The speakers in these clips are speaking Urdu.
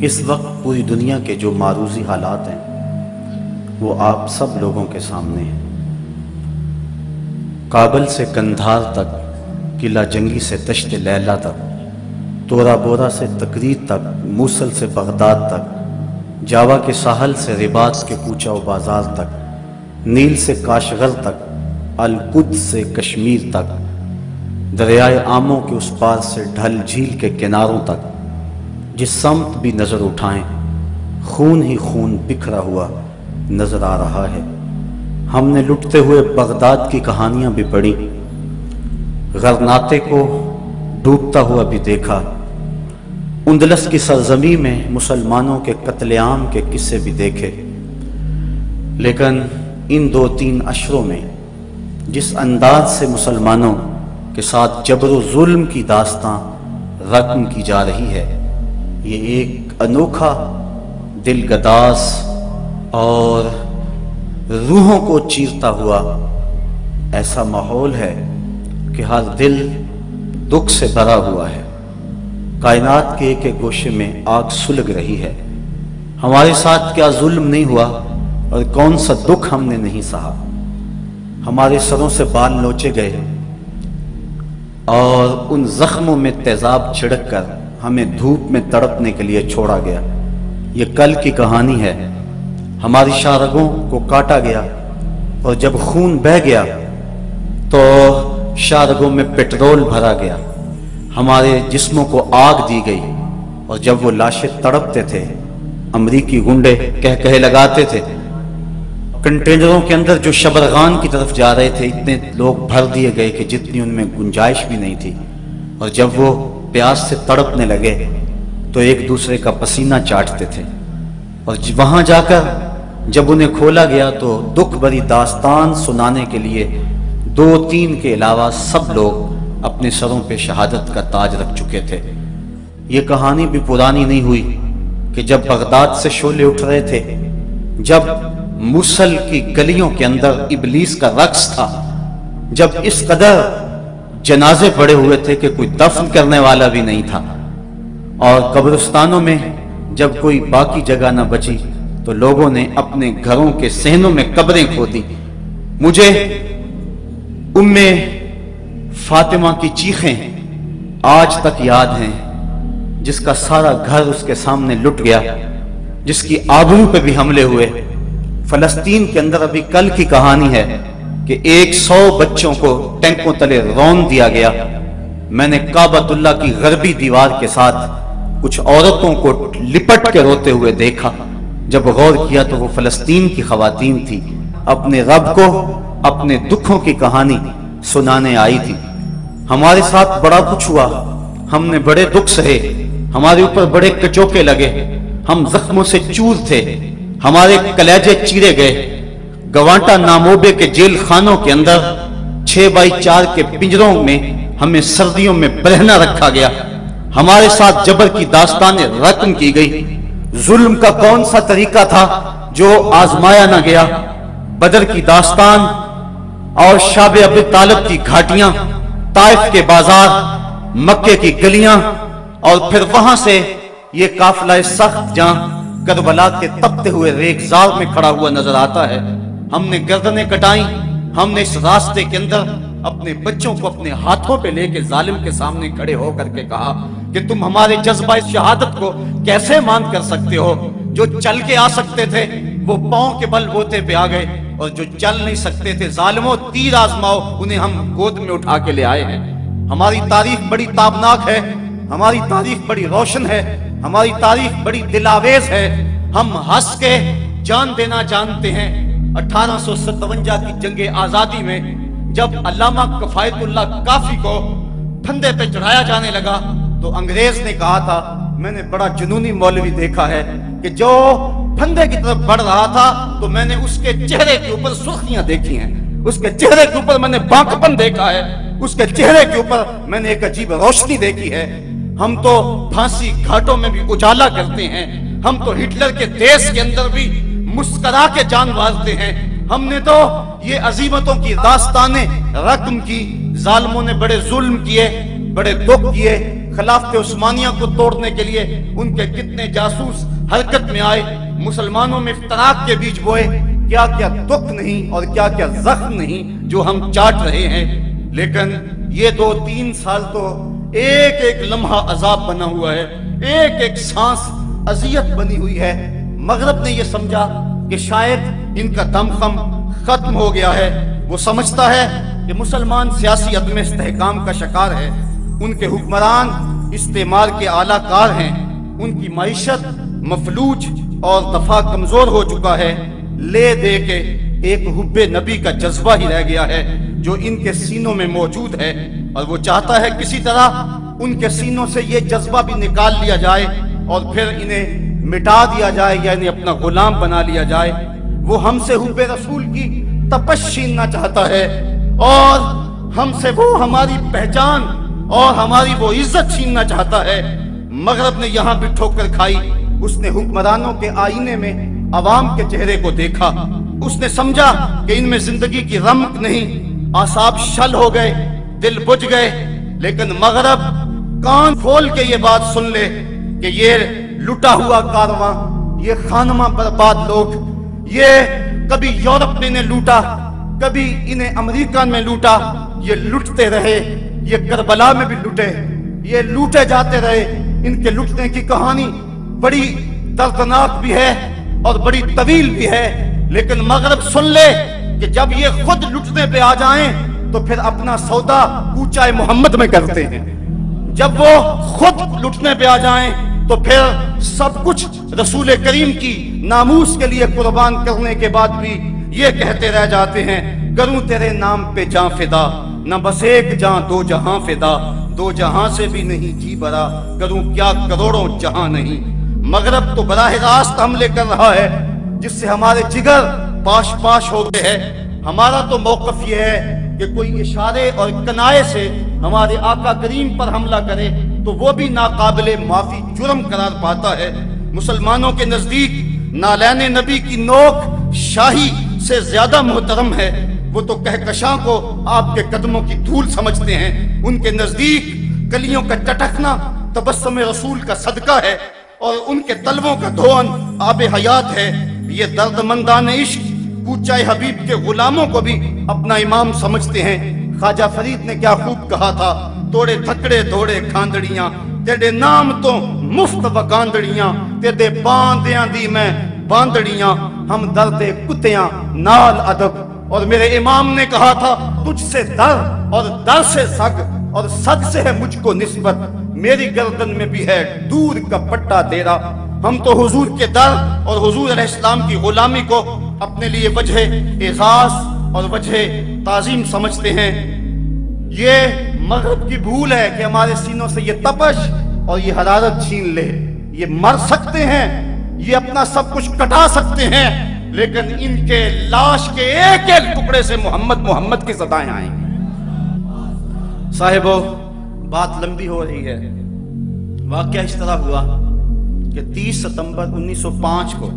اس وقت پوری دنیا کے جو معروضی حالات ہیں وہ آپ سب لوگوں کے سامنے ہیں۔ کابل سے کندھار تک، قلعہ جنگی سے دشت لیلا تک، تورا بورا سے تکریر تک، موصل سے بغداد تک، جاوا کے ساحل سے رباط کے کوچہ و بازار تک، نیل سے کاشغر تک، القدس سے کشمیر تک، دریائے آموں کے اس پار سے ڈھل جھیل کے کناروں تک، جس سمت بھی نظر اٹھائیں خون ہی خون بکھرا ہوا نظر آ رہا ہے۔ ہم نے لٹتے ہوئے بغداد کی کہانیاں بھی پڑھی، غرناطے کو ڈوبتا ہوا بھی دیکھا، اندلس کی سرزمین میں مسلمانوں کے قتل عام کے قصے بھی دیکھے، لیکن ان 2-3 اشروں میں جس انداز سے مسلمانوں کے ساتھ جبر و ظلم کی داستاں رقم کی جا رہی ہے، یہ ایک انوکھا، دل گداز اور روحوں کو چیرتا ہوا ایسا ماحول ہے کہ ہر دل دکھ سے بھرا ہوا ہے۔ کائنات کے ایک ایک گوشے میں آگ سلگ رہی ہے۔ ہمارے ساتھ کیا ظلم نہیں ہوا اور کون سا دکھ ہم نے نہیں سہا۔ ہمارے سروں سے بال نوچے گئے اور ان زخموں میں تیزاب چھڑک کر ہمیں دھوپ میں تڑپنے کے لیے چھوڑا گیا۔ یہ کل کی کہانی ہے۔ ہماری شارگوں کو کاٹا گیا اور جب خون بہہ گیا تو شارگوں میں پٹرول بھرا گیا۔ ہمارے جسموں کو آگ دی گئی اور جب وہ لاشیں تڑپتے تھے، امریکی گنڈے کہے لگاتے تھے۔ کنٹینروں کے اندر جو شبرغان کی طرف جا رہے تھے، اتنے لوگ بھر دیے گئے کہ جتنی ان میں گنجائش بھی نہیں تھی، اور جب وہ پیاس سے تڑپنے لگے تو ایک دوسرے کا پسینہ چاٹتے تھے، اور وہاں جا کر جب انہیں کھولا گیا تو دکھ بھری داستان سنانے کے لیے 2-3 کے علاوہ سب لوگ اپنے سروں پہ شہادت کا تاج رکھ چکے تھے۔ یہ کہانی بھی پرانی نہیں ہوئی کہ جب بغداد سے شعلے اٹھ رہے تھے، جب موصل کی گلیوں کے اندر ابلیس کا رقص تھا، جب اس قدر جنازے پڑے ہوئے تھے کہ کوئی دفن کرنے والا بھی نہیں تھا، اور قبرستانوں میں جب کوئی باقی جگہ نہ بچی تو لوگوں نے اپنے گھروں کے صحنوں میں قبریں کھودی۔ مجھے ام فاطمہ کی چیخیں آج تک یاد ہیں، جس کا سارا گھر اس کے سامنے لٹ گیا، جس کی آبرو پہ بھی حملے ہوئے۔ فلسطین کے اندر ابھی کل کی کہانی ہے کہ 100 بچوں کو ٹینکوں تلے رون دیا گیا۔ میں نے کعبۃ اللہ کی غربی دیوار کے ساتھ کچھ عورتوں کو لپٹ کے روتے ہوئے دیکھا۔ جب غور کیا تو وہ فلسطین کی خواتین تھی، اپنے رب کو اپنے دکھوں کی کہانی سنانے آئی تھی۔ ہمارے ساتھ بڑا کچھ ہوا، ہم نے بڑے دکھ سہے، ہمارے اوپر بڑے کچوکے لگے، ہم زخموں سے چور تھے، ہمارے کلیجے چیرے گئے۔ گوانٹا ناموبے کے جیل خانوں کے اندر 6x4 کے پنجروں میں ہمیں سردیوں میں برہنہ رکھا گیا۔ ہمارے ساتھ جبر کی داستانیں رقم کی گئی۔ ظلم کا کون سا طریقہ تھا جو آزمایا نہ گیا؟ بدر کی داستان اور شاب ابی طالب کی گھاٹیاں، طائف کے بازار، مکے کی گلیاں، اور پھر وہاں سے یہ قافلہ سخت جہاں کربلا کے تپتے ہوئے ریگزار میں کھڑا ہوا نظر آتا ہے۔ ہم نے گردنیں کٹائیں، ہم نے اس راستے کے اندر اپنے بچوں کو اپنے ہاتھوں پہ لے کے ظالم کے سامنے کھڑے ہو کر کے کہا کہ تم ہمارے جذبہ شہادت کو کیسے مان کر سکتے ہو؟ جو چل کے آ سکتے تھے وہ پاؤں کے بل بوتے پہ آ گئے، اور جو چل نہیں سکتے تھے ظالموں تیر آزماؤ، انہیں ہم گود میں اٹھا کے لے آئے ہیں۔ ہماری تاریخ بڑی تابناک ہے، ہماری تاریخ بڑی روشن ہے، ہماری تاریخ بڑی دلاویز ہے۔ ہم ہنس کے جان دینا جانتے ہیں۔ 1857 کی جنگ آزادی میں جب علامہ کفایت اللہ کافی کو پھندے پہ چڑھایا جانے لگا تو انگریز نے کہا تھا، میں نے بڑا جنونی مولوی دیکھا ہے کہ جو پھندے کی طرف بڑھ رہا تھا تو میں نے اس کے چہرے کے اوپر سرخیاں دیکھی ہیں، اس کے چہرے کے اوپر میں نے بانکپن دیکھا ہے، اس کے چہرے کے اوپر میں نے ایک عجیب روشنی دیکھی ہے۔ ہم تو پھانسی گھاٹوں میں بھی اجالا کرتے ہیں، ہم تو ہٹلر کے دیش کے اندر بھی مسکرا کے جان مارتے ہیں۔ ہم نے تو یہ عظیمتوں کی داستانیں رقم کی۔ ظالموں نے بڑے ظلم کیے، بڑے دکھ کیے، خلافت عثمانیہ کو توڑنے کے لیے ان کے کتنے جاسوس حرکت میں آئے، مسلمانوں میں افتراق کے بیج بوئے، کیا کیا دکھ نہیں اور کیا کیا زخم نہیں جو ہم چاٹ رہے ہیں۔ لیکن یہ 2-3 سال تو ایک ایک لمحہ عذاب بنا ہوا ہے، ایک ایک سانس اذیت بنی ہوئی ہے۔ مغرب نے یہ سمجھا کہ شاید ان کا دم خم ختم ہو گیا ہے۔ وہ سمجھتا ہے کہ مسلمان سیاسی عدم استحکام کا شکار ہے، ان کے حکمران استعمار کے اعلیٰ کار ہیں، ان کی معیشت مفلوج اور دفاع کمزور ہو چکا ہے، لے دے کے ایک حب نبی کا جذبہ ہی رہ گیا ہے جو ان کے سینوں میں موجود ہے، اور وہ چاہتا ہے کسی طرح ان کے سینوں سے یہ جذبہ بھی نکال لیا جائے اور پھر انہیں مٹا دیا جائے یا انہیں اپنا غلام بنا لیا جائے۔ وہ ہم سے حب رسول کی تپش چھیننا چاہتا ہے اور ہم سے وہ ہماری پہچان اور ہماری وہ عزت چھیننا چاہتا ہے۔ مغرب نے یہاں بھی ٹھوکر کھائی، اس نے حکمرانوں کے آئینے میں عوام کے چہرے کو دیکھا، اس نے سمجھا کہ ان میں زندگی کی رمق نہیں، اعصاب شل ہو گئے، دل بجھ گئے۔ لیکن مغرب کان کھول کے یہ بات سن لے کہ یہ لٹا ہوا کارواں، یہ خانمہ برباد لوگ، یہ کبھی یورپ میں انہیں لوٹا، کبھی انہیں امریکہ میں لوٹا، یہ لٹتے رہے، یہ کربلا میں بھی لٹے، یہ لوٹے جاتے رہے۔ ان کے لٹنے کی کہانی بڑی دردناک بھی ہے اور بڑی طویل بھی ہے، لیکن مغرب سن لے کہ جب یہ خود لٹنے پہ آ جائیں تو پھر اپنا سودا کوچہ محمد میں کرتے ہیں، جب وہ خود لٹنے پہ آ جائیں تو پھر سب کچھ رسول کریم کی ناموس کے لیے قربان کرنے کے بعد بھی یہ کہتے رہ جاتے ہیں، کروں تیرے نام پہ جاں فدا، نہ بس ایک جاں دو جہاں فدا، دو جہاں سے بھی نہیں جی برا، کروں کیا کروڑوں جہاں نہیں۔ مغرب تو براہ راست حملے کر رہا ہے جس سے ہمارے جگر پاش پاش ہو گئے ہیں۔ ہمارا تو موقف یہ ہے کہ کوئی اشارے اور کنائے سے ہمارے آقا کریم پر حملہ کرے تو وہ بھی ناقابل معافی جرم قرار پاتا ہے۔ مسلمانوں کے نزدیک نالین نبی کی نوک شاہی سے زیادہ محترم ہے، وہ تو کہکشاں کو آپ کے قدموں کی دھول سمجھتے ہیں۔ ان کے نزدیک کلیوں کا ٹٹکنا تبسم رسول کا صدقہ ہے اور ان کے طلبوں کا دھون آب حیات ہے۔ یہ درد مندان عشق کوچہ حبیب کے غلاموں کو بھی اپنا امام سمجھتے ہیں۔ خواجہ فرید نے کیا خوب کہا تھا، توڑے تھکڑے دوڑے کھاندڑیاں، تیرے نام تو مفت وکاندڑیاں، تیرے باندیاں دی میں باندڑیاں، ہم درد کتیاں نال ادب۔ اور میرے امام نے کہا تھا، تجھ سے در اور در سے سگ اور سگ سے ہے مجھ کو نسبت، میری گردن میں بھی ہے دور کا پٹا تیرا۔ ہم تو حضور کے در اور حضور علیہ السلام کی غلامی کو اپنے لیے وجہ اعزاز اور وجہ تعظیم سمجھتے ہیں۔ یہ مغرب کی بھول ہے کہ ہمارے سینوں سے یہ تپش اور یہ حرارت چھین لے۔ یہ مر سکتے ہیں، یہ اپنا سب کچھ کٹا سکتے ہیں، لیکن ان کے لاش کے ایک ایک ٹکڑے سے محمد محمد کی صدائیں آئیں۔ صاحبو، بات لمبی ہو رہی ہے۔ واقعہ اس طرح ہوا کہ 30 ستمبر 1905 کو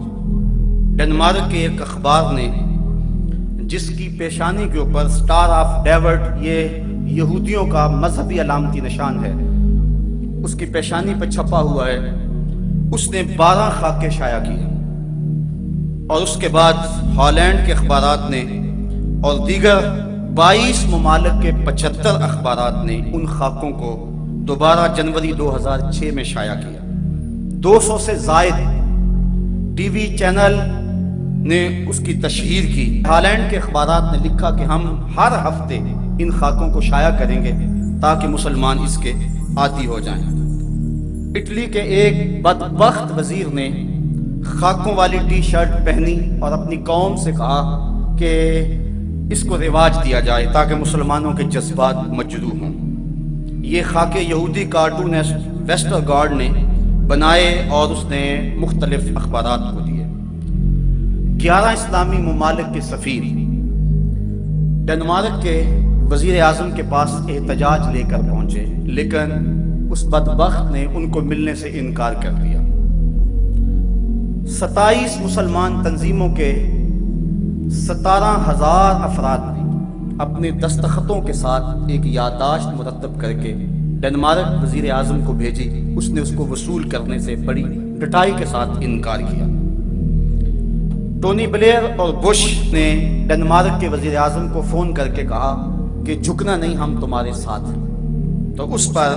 ڈنمارک کے ایک اخبار نے، جس کی پیشانی کے اوپر سٹار آف ڈیوڈ، یہ یہودیوں کا مذہبی علامتی نشان ہے، اس کی پیشانی پہ چھپا ہوا ہے، اس نے 12 خاکے شائع کیے، اور اس کے بعد ہالینڈ کے اخبارات نے اور دیگر 22 ممالک کے 75 اخبارات نے ان خاکوں کو دوبارہ جنوری 2006 میں شائع کیا۔ 200 سے زائد ٹی وی چینل نے اس کی تشہیر کی۔ ہالینڈ کے اخبارات نے لکھا کہ ہم ہر ہفتے ان خاکوں کو شائع کریں گے تاکہ مسلمان اس کے عادی ہو جائیں۔ اٹلی کے ایک بدبخت وزیر نے خاکوں والی ٹی شرٹ پہنی اور اپنی قوم سے کہا کہ اس کو رواج دیا جائے تاکہ مسلمانوں کے جذبات مجروح ہوں۔ یہ خاکے یہودی کارٹونسٹ ویسٹر گارڈ نے بنائے اور اس نے مختلف اخبارات کو دیے۔ 11 اسلامی ممالک کے سفیر ڈنمارک کے وزیر اعظم کے پاس احتجاج لے کر پہنچے، لیکن اس بدبخت نے ان کو ملنے سے انکار کر دیا۔ 27 مسلمان تنظیموں کے 17,000 افراد نے اپنے دستخطوں کے ساتھ ایک یادداشت مرتب کر کے ڈنمارک وزیر اعظم کو بھیجی، اس نے اس کو وصول کرنے سے بڑی ڈٹائی کے ساتھ انکار کیا۔ ٹونی بلیئر اور بش نے ڈنمارک کے وزیر اعظم کو فون کر کے کہا کہ جھکنا نہیں، ہم تمہارے ساتھ ہیں۔ تو اس پر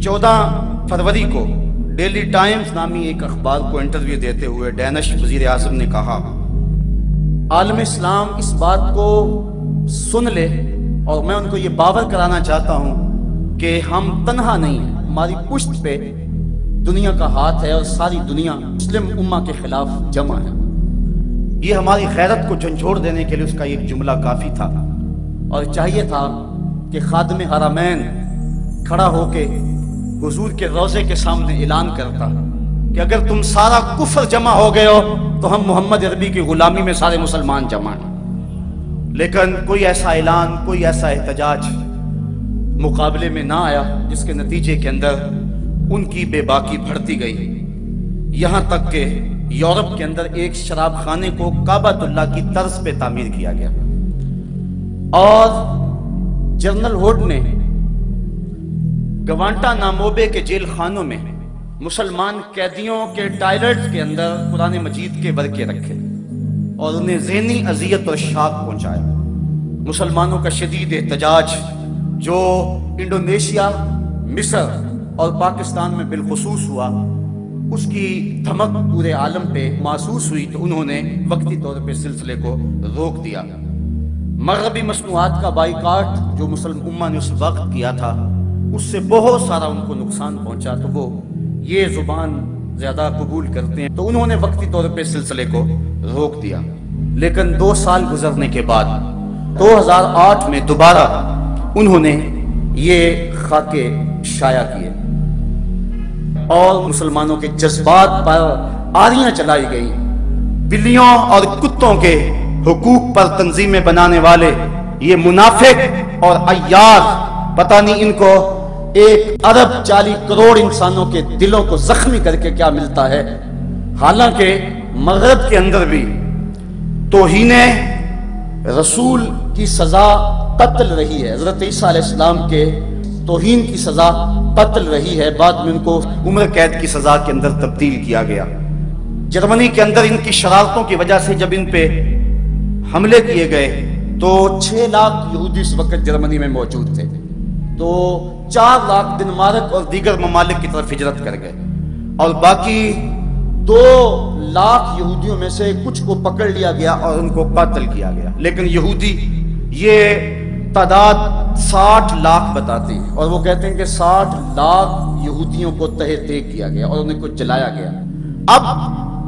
14 فروری کو ڈیلی ٹائمز نامی ایک اخبار کو انٹرویو دیتے ہوئے ڈینش وزیر اعظم نے کہا عالم اسلام اس بات کو سن لے، اور میں ان کو یہ باور کرانا چاہتا ہوں کہ ہم تنہا نہیں ہیں، ہماری پشت پہ دنیا کا ہاتھ ہے اور ساری دنیا مسلم امہ کے خلاف جمع ہے۔ یہ ہماری غیرت کو جھنجھوڑ دینے کے لیے اس کا ایک جملہ کافی تھا، اور چاہیے تھا کہ خادم حرمین کھڑا ہو کے حضور کے روضے کے سامنے اعلان کرتا کہ اگر تم سارا کفر جمع ہو گئے ہو تو ہم محمد عربی کی غلامی میں سارے مسلمان جمع ہیں۔ لیکن کوئی ایسا اعلان، کوئی ایسا احتجاج مقابلے میں نہ آیا، جس کے نتیجے کے اندر ان کی بے باکی بڑھتی گئی، یہاں تک کہ یورپ کے اندر ایک شراب خانے کو کعبۃ اللہ کی طرز پہ تعمیر کیا گیا، اور جنرل ہوڈ نے گوانٹا ناموبے کے جیل خانوں میں مسلمان قیدیوں کے ٹائلٹس کے اندر قرآن مجید کے ورقے رکھے اور انہیں ذہنی اذیت اور شاق پہنچایا۔ مسلمانوں کا شدید احتجاج جو انڈونیشیا، مصر اور پاکستان میں بالخصوص ہوا، اس کی دھمک پورے عالم پہ محسوس ہوئی، تو انہوں نے وقتی طور پہ سلسلے کو روک دیا۔ مغربی مصنوعات کا بائیکاٹ جو مسلم امہ نے اس وقت کیا تھا، اس سے بہت سارا ان کو نقصان پہنچا، تو وہ یہ زبان زیادہ قبول کرتے ہیں، تو انہوں نے وقتی طور پہ سلسلے کو روک دیا۔ لیکن 2 سال گزرنے کے بعد 2008 میں دوبارہ انہوں نے یہ خاکے شائع کیے اور مسلمانوں کے جذبات پر آریاں چلائی گئی۔ بلیوں اور کتوں کے حقوق پر تنظیمیں بنانے والے یہ منافق اور عیار، پتہ نہیں ان کو 1 ارب 40 کروڑ انسانوں کے دلوں کو زخمی کر کے کیا ملتا ہے۔ حالانکہ مغرب کے اندر بھی توہین رسول کی سزا قتل رہی ہے، حضرت عیسیٰ علیہ السلام کے توہین کی سزا قتل رہی ہے، بعد میں ان کو عمر قید کی سزا کے اندر تبدیل کیا گیا۔ جرمنی کے اندر ان کی شرارتوں کی وجہ سے جب ان پہ حملے کیے گئے تو 6 لاکھ یہودی اس وقت جرمنی میں موجود تھے، تو 4 لاکھ ڈنمارک اور دیگر ممالک کی طرف ہجرت کر گئے، اور باقی 2 لاکھ یہودیوں میں سے کچھ کو پکڑ لیا گیا اور ان کو قتل کیا گیا۔ لیکن یہودی یہ تعداد 60 لاکھ بتاتے ہیں، اور وہ کہتے ہیں کہ 60 لاکھ یہودیوں کو تہہ دیگ کیا گیا اور انہیں کو جلایا گیا۔ اب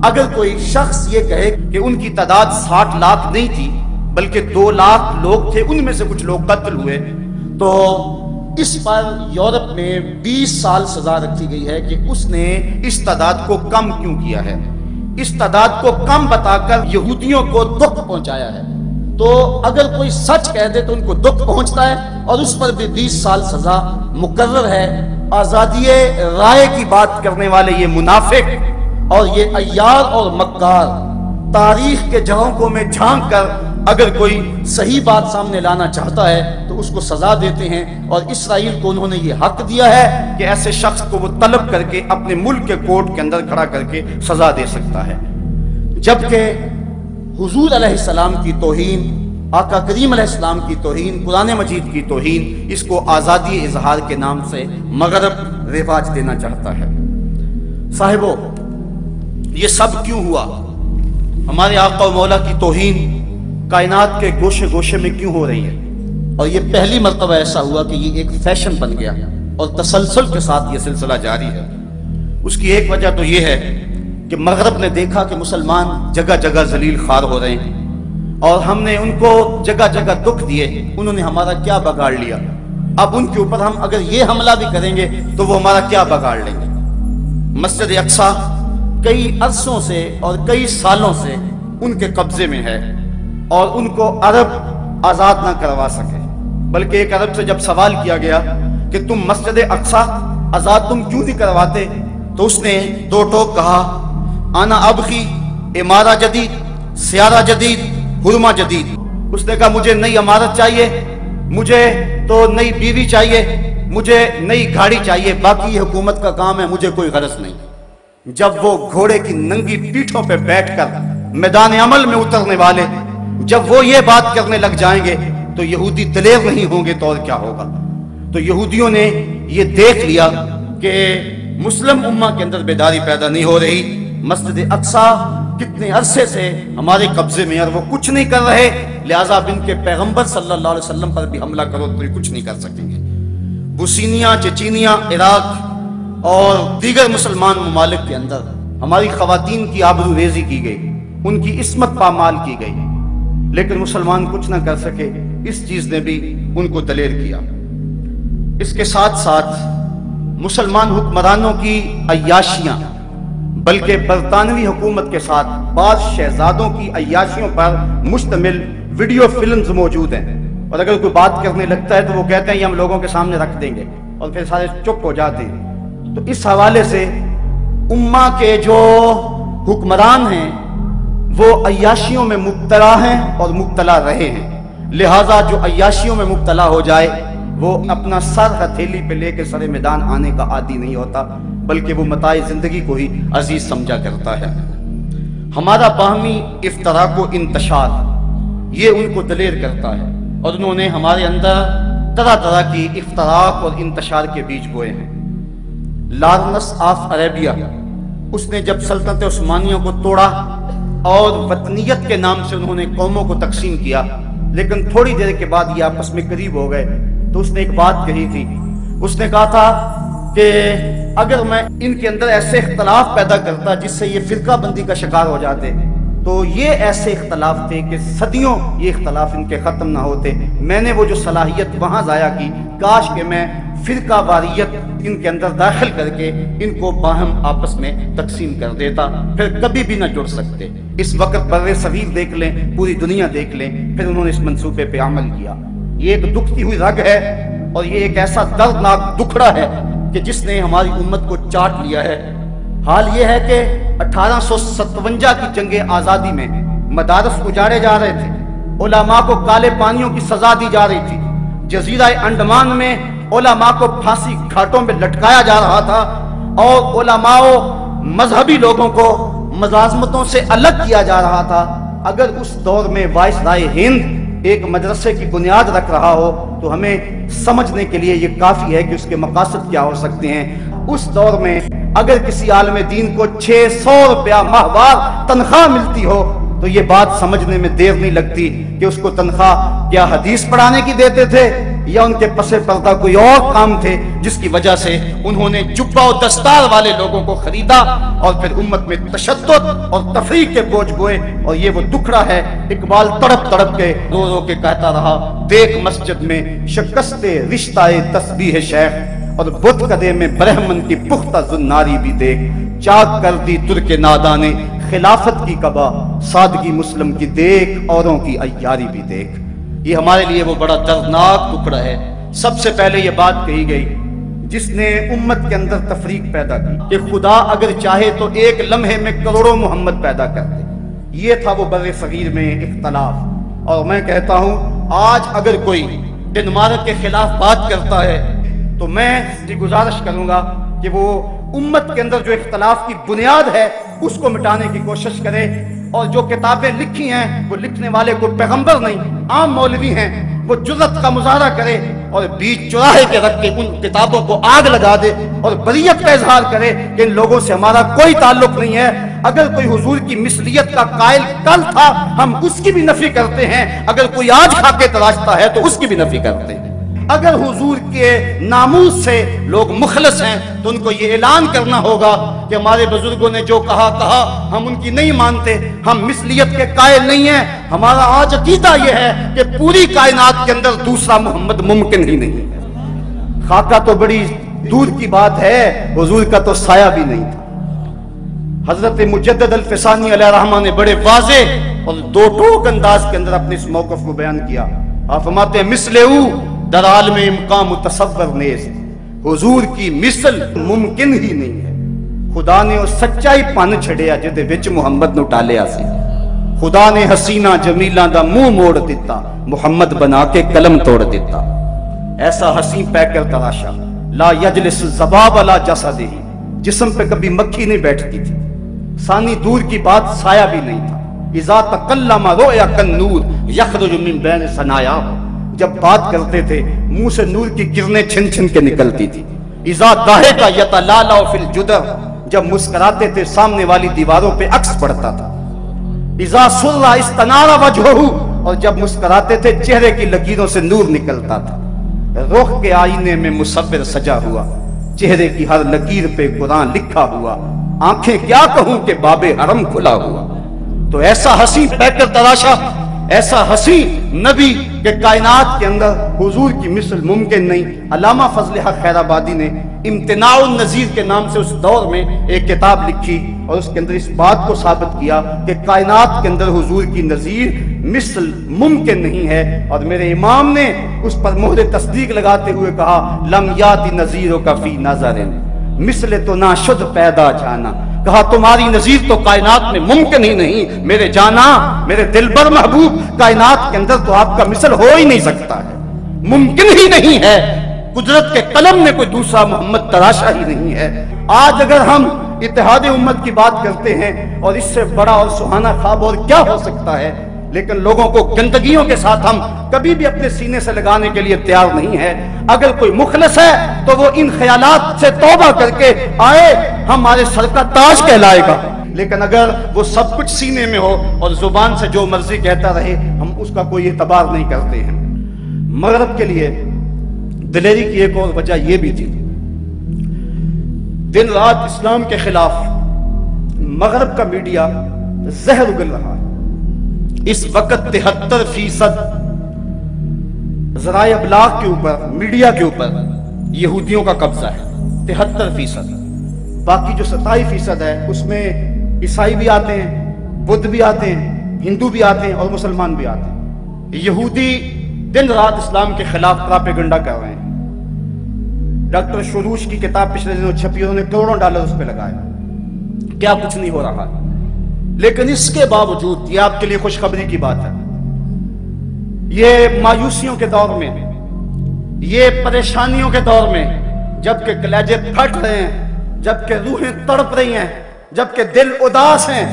اگر کوئی شخص یہ کہے کہ ان کی تعداد 60 لاکھ نہیں تھی بلکہ 2 لاکھ لوگ تھے، ان میں سے کچھ لوگ قتل ہوئے، تو اس پر یورپ میں 20 سال سزا رکھی گئی ہے کہ اس نے اس تعداد کو کم کیوں کیا ہے، اس تعداد کو کم بتا کر یہودیوں کو دکھ پہنچایا ہے۔ تو اگر کوئی سچ کہہ دے تو ان کو دکھ پہنچتا ہے، اور اس پر بھی 20 سال سزا مقرر ہے۔ آزادی رائے کی بات کرنے والے یہ منافق اور یہ عیار اور مکار تاریخ کے جھونکوں میں جھانک کر اگر کوئی صحیح بات سامنے لانا چاہتا ہے تو اس کو سزا دیتے ہیں، اور اسرائیل کو انہوں نے یہ حق دیا ہے کہ ایسے شخص کو وہ طلب کر کے اپنے ملک کے کورٹ کے اندر کھڑا کر کے سزا دے سکتا ہے۔ جبکہ حضور علیہ السلام کی توہین، آقا کریم علیہ السلام کی توہین، قرآن مجید کی توہین، اس کو آزادی اظہار کے نام سے مغرب رواج دینا چاہتا ہے۔ صاحبو، یہ سب کیوں ہوا؟ ہمارے آقا و مولا کی توہین کائنات کے گوشے گوشے میں کیوں ہو رہی ہے؟ اور یہ پہلی مرتبہ ایسا ہوا کہ یہ ایک فیشن بن گیا اور تسلسل کے ساتھ یہ سلسلہ جاری ہے۔ اس کی ایک وجہ تو یہ ہے کہ مغرب نے دیکھا کہ مسلمان جگہ جگہ ذلیل خوار ہو رہے ہیں، اور ہم نے ان کو جگہ جگہ دکھ دیے، انہوں نے ہمارا کیا بگاڑ لیا، اب ان کے اوپر ہم اگر یہ حملہ بھی کریں گے تو وہ ہمارا کیا بگاڑ لیں گے۔ مسجد اقصی کئی عرصوں سے اور کئی سالوں سے ان کے قبضے میں ہے، اور ان کو عرب آزاد نہ کروا سکے، بلکہ ایک عرب سے جب سوال کیا گیا کہ تم مسجد اقصی آزاد تم کیوں نہیں کرواتے، تو اس نے 2 ٹوک کہا، آنا ابغی امارہ جدید، سیارہ جدید، حرمہ جدید۔ اس نے کہا مجھے نئی عمارت چاہیے، مجھے تو نئی بیوی چاہیے، مجھے نئی گاڑی چاہیے، باقی یہ حکومت کا کام ہے، مجھے کوئی غرض نہیں۔ جب وہ گھوڑے کی ننگی پیٹھوں پہ بیٹھ کر میدان عمل میں اترنے والے جب وہ یہ بات کرنے لگ جائیں گے تو یہودی دلیر نہیں ہوں گے تو اور کیا ہوگا؟ تو یہودیوں نے یہ دیکھ لیا کہ مسلم امہ کے اندر بیداری پیدا نہیں ہو رہی، مسجد اقصیٰ کتنے عرصے سے ہمارے قبضے میں اور وہ کچھ نہیں کر رہے، لہٰذا اب ان کے پیغمبر صلی اللہ علیہ وسلم پر بھی حملہ کرو تو یہ کچھ نہیں کر سکیں گے۔ بوسنیا، چچینیا، عراق اور دیگر مسلمان ممالک کے اندر ہماری خواتین کی آبرو ریزی کی گئی، ان کی عصمت پامال کی گئی، لیکن مسلمان کچھ نہ کر سکے۔ اس چیز نے بھی ان کو دلیر کیا۔ اس کے ساتھ ساتھ مسلمان حکمرانوں کی عیاشیاں، بلکہ برطانوی حکومت کے ساتھ بعض شہزادوں کی عیاشیوں پر مشتمل ویڈیو فلمز موجود ہیں، اور اگر کوئی بات کرنے لگتا ہے تو وہ کہتے ہیں یہ ہم لوگوں کے سامنے رکھ دیں گے، اور پھر سارے چپ ہو جاتے ہیں۔ تو اس حوالے سے امہ کے جو حکمران ہیں وہ عیاشیوں میں مبتلا ہیں اور مبتلا رہے ہیں، لہٰذا جو عیاشیوں میں مبتلا ہو جائے وہ اپنا سر ہتھیلی پہ لے کے سر میدان آنے کا عادی نہیں ہوتا، بلکہ وہ متاع زندگی کو ہی عزیز سمجھا کرتا ہے۔ ہمارا باہمی افتراق و انتشار یہ ان کو دلیر کرتا ہے، اور انہوں نے ہمارے اندر طرح طرح کی افتراق اور انتشار کے بیج بوئے ہیں۔ لارنس آف عربیہ، اس نے جب سلطنت عثمانیوں کو توڑا اور وطنیت کے نام سے انہوں نے قوموں کو تقسیم کیا، لیکن تھوڑی دیر کے بعد یہ آپس میں قریب ہو گئے، تو اس نے ایک بات کہی تھی، اس نے کہا تھا کہ اگر میں ان کے اندر ایسے اختلاف پیدا کرتا جس سے یہ فرقہ بندی کا شکار ہو جاتے تو یہ ایسے اختلاف تھے کہ صدیوں یہ اختلاف ان کے ختم نہ ہوتے۔ میں نے وہ جو صلاحیت وہاں ضائع کی، کاش کہ میں فرقہ واریت ان کے اندر داخل کر کے ان کو باہم آپس میں تقسیم کر دیتا، پھر کبھی بھی نہ جڑ سکتے۔ اس وقت بر صغیر دیکھ لیں، پوری دنیا دیکھ لیں، پھر انہوں نے اس منصوبے پہ عمل کیا۔ یہ ایک دکھتی ہوئی رگ ہے، اور یہ ایک ایسا دردناک دکھڑا ہے کہ جس نے ہماری امت کو چاٹ لیا ہے۔ حال یہ ہے کہ 1857 کی جنگ آزادی میں مدارس اجاڑے جا رہے تھے، علماء کو کالے پانیوں کی سزا دی جا رہی تھی، جزیرہ انڈمان میں علماء کو پھانسی گھاٹوں میں لٹکایا جا رہا تھا، اور علماء مذہبی لوگوں کو ملازمتوں سے الگ کیا جا رہا تھا۔ اگر اس دور میں وائسرائے ہند ایک مدرسے کی بنیاد رکھ رہا ہو تو ہمیں سمجھنے کے لیے یہ کافی ہے کہ اس کے مقاصد کیا ہو سکتے ہیں۔ اس دور میں اگر کسی عالم دین کو 600 روپیہ ماہوار تنخواہ ملتی ہو تو یہ بات سمجھنے میں دیر نہیں لگتی کہ اس کو تنخواہ کیا حدیث پڑھانے کی دیتے تھے یا ان کے پس پردہ کوئی اور کام تھے جس کی وجہ سے انہوں نے جبہ و دستار والے لوگوں کو خریدا اور پھر امت میں تشدد اور تفریق کے بوجھ بوئے۔ اور یہ وہ دکھڑا ہے، اقبال تڑپ تڑپ کے رو رو کے کہتا رہا، دیکھ مسجد میں شکست رشتہ تسبیح شیخ، اور بت قدے میں برہمن کی پختہ زناری بھی دیکھ، چاک کر دی ترک نادانے خلافت کی قبا، سادگی مسلم کی دیکھ اوروں کی عیاری بھی دیکھ۔ یہ ہمارے لیے وہ بڑا دردناک ٹکڑا ہے۔ سب سے پہلے یہ بات کہی گئی جس نے امت کے اندر تفریق پیدا کی کہ خدا اگر چاہے تو ایک لمحے میں کروڑوں محمد پیدا کر دے۔ یہ تھا وہ بر صغیر میں اختلاف۔ اور میں کہتا ہوں آج اگر کوئی ڈنمارک کے خلاف بات کرتا ہے تو میں گزارش کروں گا کہ وہ امت کے اندر جو اختلاف کی بنیاد ہے اس کو مٹانے کی کوشش کرے، اور جو کتابیں لکھی ہیں وہ لکھنے والے کوئی پیغمبر نہیں، عام مولوی ہیں، وہ جرأت کا مظاہرہ کرے اور بیچ چوراہے کے رکھ کے ان کتابوں کو آگ لگا دے اور بریت کا اظہار کرے کہ ان لوگوں سے ہمارا کوئی تعلق نہیں ہے۔ اگر کوئی حضور کی مثلیت کا قائل کل تھا ہم اس کی بھی نفی کرتے ہیں، اگر کوئی آج کھا کے تراشتا ہے تو اس کی بھی نفی کرتے ہیں۔ اگر حضور کے ناموس سے لوگ مخلص ہیں تو ان کو یہ اعلان کرنا ہوگا کہ ہمارے بزرگوں نے جو کہا ہم ان کی نہیں مانتے، ہم مثلیت کے قائل نہیں ہیں۔ ہمارا آج عقیدہ یہ ہے کہ پوری کائنات کے اندر دوسرا محمد ممکن ہی نہیں ہے۔ خاکہ تو بڑی دور کی بات ہے، حضور کا تو سایہ بھی نہیں تھا۔ حضرت مجدد الفسانی علیہ الرحمہ نے بڑے واضح اور دو ٹوک انداز کے اندر اپنے اس موقف کو بیان کیا۔ آپ فرماتے ہیں مثلہو در عالم امکان متصور نیز، حضور کی مثل ممکن ہی نہیں ہے۔ خدا نے وہ سچائی پن چھڑیا جدے وچ محمد نو ٹالیا سی۔ خدا نے حسینہ جمیلہ دا منہ موڑ دیتا، محمد بنا کے قلم توڑ دیتا۔ ایسا حسین پہ کر تراشا، لا یجلس الذباب علی جسدہ، جسم پہ کبھی مکھی نہیں بیٹھتی تھی، ثانی دور کی بات سایہ بھی نہیں تھا، اذا تکلم رؤیا کالنور یخرج من بین ثنایاہ، جب بات کرتے تھے منہ سے نور کی کرنیں چھن چھن کے نکلتی تھی، اذا ضحک یتلالع فی الجدر، جب مسکراتے تھے سامنے والی دیواروں پہ عکس پڑتا تھا، اذا سر استنار وجہہ، اور جب مسکراتے تھے چہرے کی لکیروں سے نور نکلتا تھا، رخ کے آئینے میں مصور سجا ہوا، چہرے کی ہر لکیر پہ قرآن لکھا ہوا، آنکھیں کیا کہوں کہ باب حرم کھلا ہوا۔ تو ایسا حسین پہ کر تراشا، ایسا حسین نبی کہ کائنات کے اندر حضور کی مثل ممکن نہیں۔ علامہ فضل حق خیر آبادی نے امتناع النظیر کے نام سے اس دور میں ایک کتاب لکھی اور اس کے اندر اس بات کو ثابت کیا کہ کائنات کے اندر حضور کی نظیر مثل ممکن نہیں ہے، اور میرے امام نے اس پر مہر تصدیق لگاتے ہوئے کہا لم یاتی نظیرک فی نظر مثل تو نہ شد پیدا جانا، کہا تمہاری نظیر تو کائنات میں ممکن ہی نہیں، میرے جانا، میرے دلبر محبوب، کائنات کے اندر تو آپ کا مثل ہو ہی نہیں سکتا ہے، ممکن ہی نہیں ہے، قدرت کے قلم میں کوئی دوسرا محمد تراشا ہی نہیں ہے۔ آج اگر ہم اتحاد امت کی بات کرتے ہیں اور اس سے بڑا اور سہانا خواب اور کیا ہو سکتا ہے، لیکن لوگوں کو گندگیوں کے ساتھ ہم کبھی بھی اپنے سینے سے لگانے کے لیے تیار نہیں ہے۔ اگر کوئی مخلص ہے تو وہ ان خیالات سے توبہ کر کے آئے، ہمارے سر کا تاج کہلائے گا، لیکن اگر وہ سب کچھ سینے میں ہو اور زبان سے جو مرضی کہتا رہے، ہم اس کا کوئی اعتبار نہیں کرتے ہیں۔ مغرب کے لیے دلیری کی ایک اور وجہ یہ بھی تھی، دن رات اسلام کے خلاف مغرب کا میڈیا زہر اگل رہا ہے۔ اس وقت 73% ذرائع ابلاغ کے اوپر، میڈیا کے اوپر یہودیوں کا قبضہ ہے، 73%۔ باقی جو 27% ہے اس میں عیسائی بھی آتے ہیں، بدھ بھی آتے ہیں، ہندو بھی آتے ہیں اور مسلمان بھی آتے ہیں۔ یہودی دن رات اسلام کے خلاف پراپیگنڈا کر رہے ہیں۔ ڈاکٹر شروش کی کتاب پچھلے دنوں چھپی، انہوں نے کروڑوں ڈالر اس پہ لگائے، کیا کچھ نہیں ہو رہا۔ لیکن اس کے باوجود یہ آپ کے لیے خوشخبری کی بات ہے، یہ مایوسیوں کے دور میں، یہ پریشانیوں کے دور میں، جبکہ کلیجے پھٹ رہے ہیں، جبکہ روحیں تڑپ رہی ہیں، جبکہ دل اداس ہیں،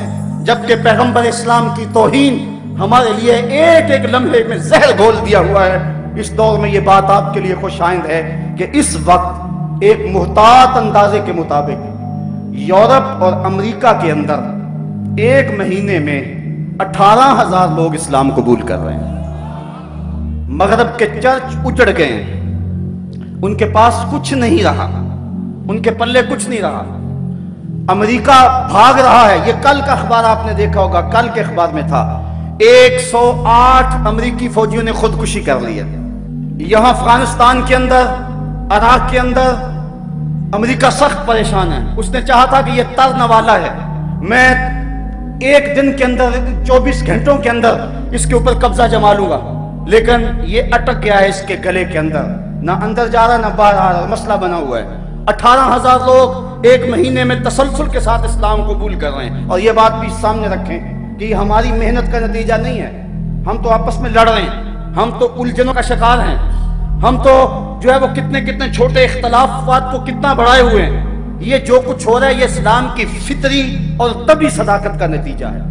جبکہ پیغمبر اسلام کی توہین ہمارے لیے ایک ایک لمحے میں زہر گھول دیا ہوا ہے، اس دور میں یہ بات آپ کے لیے خوش آئند ہے کہ اس وقت ایک محتاط اندازے کے مطابق یورپ اور امریکہ کے اندر ایک مہینے میں 18,000 لوگ اسلام قبول کر رہے ہیں۔ مغرب کے چرچ اجڑ گئے ہیں، ان کے پاس کچھ نہیں رہا، ان کے پلے کچھ نہیں رہا۔ امریکہ بھاگ رہا ہے، یہ کل کا اخبار آپ نے دیکھا ہوگا، کل کے اخبار میں تھا 108 امریکی فوجیوں نے خودکشی کر لی ہے۔ یہاں افغانستان کے اندر، عراق کے اندر امریکہ سخت پریشان ہے، اس نے چاہا تھا کہ یہ ترنے والا ہے، میں ایک دن کے اندر 24 گھنٹوں کے اندر اس کے اوپر قبضہ جما لوں گا، لیکن یہ اٹک گیا ہے اس کے گلے کے اندر، نہ اندر جا رہا نہ باہر آ رہا، مسئلہ بنا ہوا ہے۔ 18,000 لوگ ایک مہینے میں تسلسل کے ساتھ اسلام قبول کر رہے ہیں، اور یہ بات بھی سامنے رکھیں کہ یہ ہماری محنت کا نتیجہ نہیں ہے، ہم تو آپس میں لڑ رہے ہیں، ہم تو الجھنوں کا شکار ہیں، ہم تو جو ہے وہ کتنے چھوٹے اختلافات کو کتنا بڑھائے ہوئے ہیں۔ یہ جو کچھ ہو رہا ہے یہ اسلام کی فطری اور طبعی صداقت کا نتیجہ ہے۔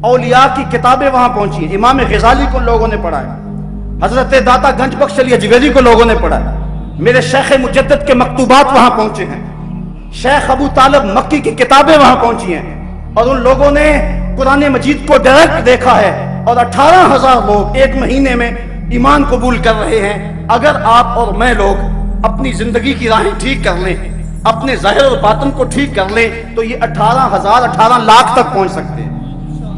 اولیاء کی کتابیں وہاں پہنچی ہیں، امام غزالی کو لوگوں نے پڑھا ہے، حضرت داتا گنج بخش علی اجویری کو لوگوں نے پڑھا ہے، میرے شیخ مجدد کے مکتوبات وہاں پہنچے ہیں، شیخ ابو طالب مکی کی کتابیں وہاں پہنچی ہیں، اور ان لوگوں نے قرآن مجید کو ڈائریکٹ دیکھا ہے، اور 18,000 لوگ ایک مہینے میں ایمان قبول کر رہے ہیں۔ اگر آپ اور میں لوگ اپنی زندگی کی راہیں ٹھیک کر لیں، اپنے ظاہر اور باطن کو ٹھیک کر لیں، تو یہ 18 لاکھ تک پہنچ سکتے ہیں۔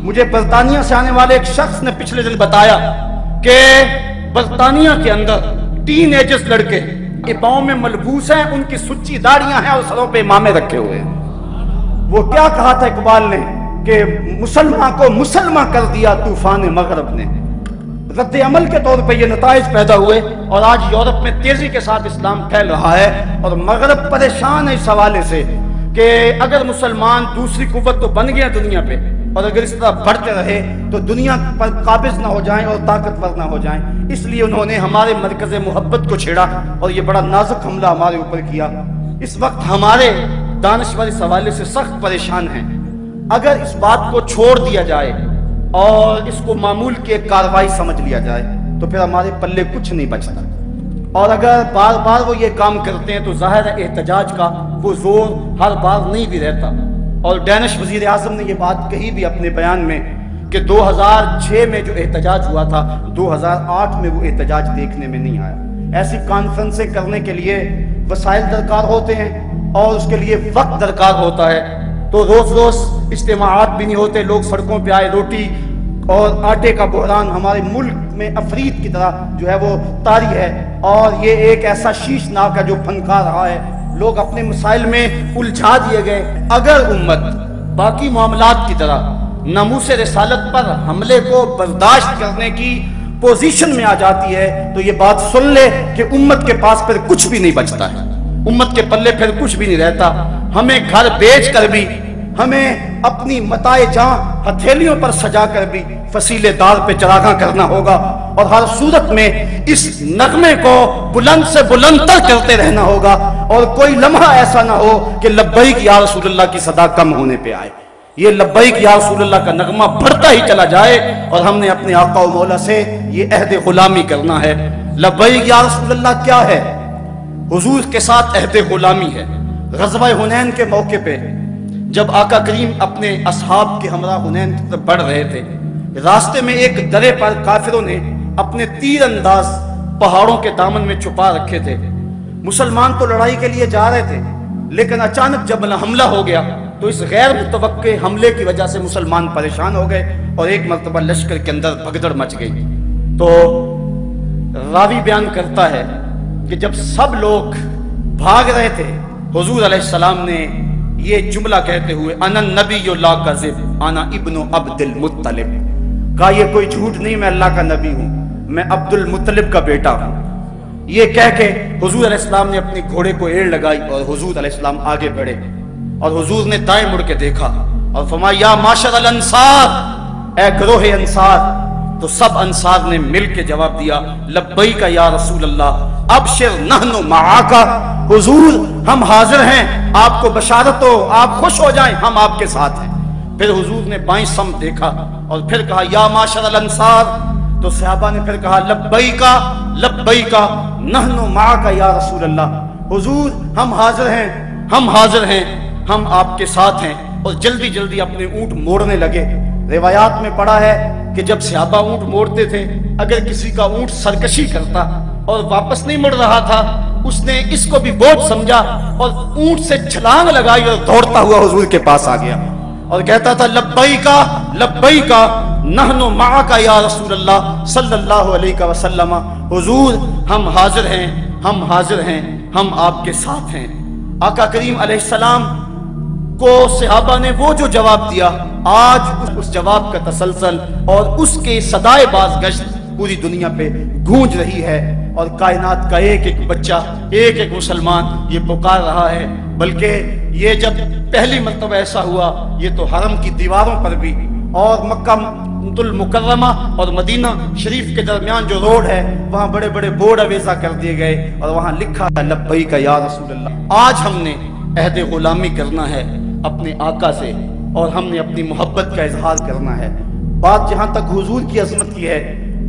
مجھے برطانیہ سے آنے والے ایک شخص نے پچھلے دن بتایا کہ برطانیہ کے اندر ٹین ایجز لڑکے پاؤں میں ملبوس ہیں، ان کی سچی داڑیاں ہیں اور سروں پہ امامے رکھے ہوئے ہیں۔ وہ کیا کہا تھا اقبال نے کہ مسلمان کو مسلمان کر دیا طوفان مغرب نے۔ رد عمل کے طور پہ یہ نتائج پیدا ہوئے، اور آج یورپ میں تیزی کے ساتھ اسلام پھیل رہا ہے، اور مغرب پریشان ہے اس حوالے سے کہ اگر مسلمان دوسری قوت تو بن گیا دنیا پہ، اور اگر اس طرح بڑھتے رہے تو دنیا پر قابض نہ ہو جائیں اور طاقتور نہ ہو جائیں۔ اس لیے انہوں نے ہمارے مرکز محبت کو چھیڑا اور یہ بڑا نازک حملہ ہمارے اوپر کیا۔ اس وقت ہمارے دانشور اس حوالے سے سخت پریشان ہیں۔ اگر اس بات کو چھوڑ دیا جائے اور اس کو معمول کی ایک کارروائی سمجھ لیا جائے تو پھر ہمارے پلے کچھ نہیں بچتا، اور اگر بار بار وہ یہ کام کرتے ہیں تو ظاہر ہے احتجاج کا وہ زور ہر بار نہیں بھی رہتا۔ اور ڈینش وزیر اعظم نے یہ بات کہی بھی اپنے بیان میں کہ 2006 میں جو احتجاج ہوا تھا 2008 میں وہ احتجاج دیکھنے میں نہیں آیا۔ ایسی کانفرنسیں کرنے کے لیے وسائل درکار ہوتے ہیں اور اس کے لیے وقت درکار ہوتا ہے، تو روز روز اجتماعات بھی نہیں ہوتے، لوگ سڑکوں پہ آئے، روٹی اور آٹے کا بحران ہمارے ملک میں افرید کی طرح جو ہے وہ طاری ہے، اور یہ ایک ایسا شیشناک ہے جو پھنکا رہا ہے۔ لوگ اپنے مسائل میں الجھا دیے گئے۔ اگر امت باقی معاملات کی طرح ناموس رسالت پر حملے کو برداشت کرنے کی پوزیشن میں آ جاتی ہے تو یہ بات سن لے کہ امت کے پاس پھر کچھ بھی نہیں بچتا ہے، امت کے پلے پھر کچھ بھی نہیں رہتا۔ ہمیں گھر بیچ کر بھی، ہمیں اپنی متاع جاں ہتھیلیوں پر سجا کر بھی فصیلے دار پہ چراغاں کرنا ہوگا، اور ہر صورت میں اس نغمے کو بلند سے بلند تر کرتے رہنا ہوگا، اور کوئی لمحہ ایسا نہ ہو کہ لبیک یا رسول اللہ کی صدا کم ہونے پہ آئے۔ یہ لبیک یا رسول اللہ کا نغمہ بڑھتا ہی چلا جائے، اور ہم نے اپنے آقا و مولا سے یہ عہد غلامی کرنا ہے۔ لبیک یا رسول اللہ کیا ہے؟ حضور کے ساتھ عہد غلامی ہے۔ غزوہ حنین کے موقع پہ جب آقا کریم اپنے اصحاب کے ہمراہ حنین کی طرف بڑھ رہے تھے، راستے میں ایک درے پر کافروں نے اپنے تیر انداز پہاڑوں کے دامن میں چھپا رکھے تھے۔ مسلمان تو لڑائی کے لیے جا رہے تھے، لیکن اچانک جب حملہ ہو گیا تو اس غیر متوقع حملے کی وجہ سے مسلمان پریشان ہو گئے، اور ایک مرتبہ لشکر کے اندر بھگدڑ مچ گئی۔ تو راوی بیان کرتا ہے کہ جب سب لوگ بھاگ رہے تھے، حضور علیہ السلام نے یہ جملہ کہتے ہوئے انا النبی لا کذب انا ابن عبد المطلب کہا، یہ کوئی جھوٹ نہیں، میں اللہ کا نبی ہوں، میں عبد المطلب کا بیٹا ہوں۔ یہ کہہ کے حضور علیہ السلام نے اپنے گھوڑے کو ایڑ لگائی اور حضور علیہ السلام آگے بڑھے، اور حضور نے دائیں مڑ کے دیکھا اور فرمایا یا معاشر الانصار، اے گروہ انصار۔ تو سب انصار نے مل کے جواب دیا لبیک یا رسول اللہ، ابشر نحن معاک، حضور ہم حاضر ہیں، آپ کو بشارت ہو، آپ خوش ہو جائیں، ہم آپ کے ساتھ ہیں۔ پھر حضور نے بائیں سمت دیکھا اور پھر کہا یا معاشر الانصار، تو صحابہ نے پھر کہا لبیک لبیک نحن معاک یا رسول اللہ، حضور ہم حاضر ہیں، ہم حاضر ہیں، ہم آپ کے ساتھ ہیں، اور جلدی جلدی اپنے اونٹ موڑنے لگے۔ روایات میں پڑھا ہے کہ جب صحابہ اونٹ موڑتے تھے، اگر کسی کا اونٹ سرکشی کرتا اور واپس نہیں مڑ رہا تھا، اس نے اس کو بھی بوجھ سمجھا اور اونٹ سے چھلانگ لگائی اور دوڑتا ہوا حضور کے پاس آ گیا اور کہتا تھا لبیک لبیک نحن معک یا رسول اللہ صلی اللہ علیہ وسلم، حضور ہم حاضر ہیں، ہم حاضر ہیں، ہم آپ کے ساتھ ہیں۔ آقا کریم علیہ السلام کو صحابہ نے وہ جو جواب دیا، آج اس جواب کا تسلسل اور اس کے صدائے بازگشت پوری دنیا پہ گونج رہی ہے، اور کائنات کا ایک ایک بچہ، ایک ایک مسلمان یہ پکار رہا ہے۔ بلکہ یہ جب پہلی مرتبہ ایسا ہوا، یہ تو حرم کی دیواروں پر بھی اور مکہ المکرمہ اور مدینہ شریف کے درمیان جو روڈ ہے وہاں بڑے بڑے بورڈ اویزا کر دیے گئے اور وہاں لکھا ہے لبیک یا رسول اللہ۔ آج ہم نے عہد غلامی کرنا ہے اپنے آقا سے، اور ہم نے اپنی محبت کا اظہار کرنا ہے۔ بات جہاں تک حضور کی عظمت کی ہے،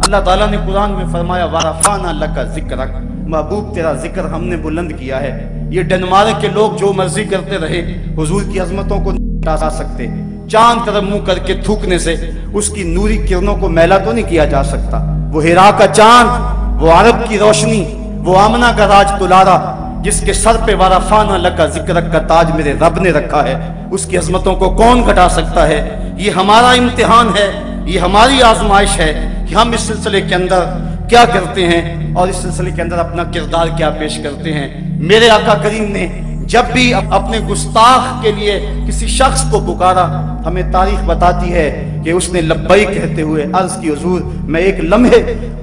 اللہ تعالیٰ نے قرآن میں فرمایا وَرَفَعْنَا لَكَ ذِكْرَكَ، محبوب تیرا ذکر ہم نے بلند کیا ہے۔ یہ ڈنمارک کے لوگ جو مرضی کرتے رہے، حضور کی عظمتوں کو نہیں ہٹا سکتے۔ چاند طرف منہ کر کے تھوکنے سے اس کی نوری کرنوں کو میلا تو نہیں کیا جا سکتا۔ وہ ہیرا کا چاند، وہ عرب کی روشنی، وہ آمنہ کا راج تلارا، جس کے سر پہ وَرَفَعْنَا لَكَ ذِكْرَكَ کا تاج میرے رب نے رکھا ہے، اس کی عظمتوں کو کون گھٹا سکتا ہے؟ یہ ہمارا امتحان ہے، یہ ہماری آزمائش ہے کہ ہم اس سلسلے کے اندر کیا کرتے ہیں اور اس سلسلے کے اندر اپنا کردار کیا پیش کرتے ہیں۔ میرے آقا کریم نے جب بھی اپنے گستاخ کے لیے کسی شخص کو پکارا، ہمیں تاریخ بتاتی ہے کہ اس نے لبیک کہتے ہوئے عرض کی حضور میں ایک لمحے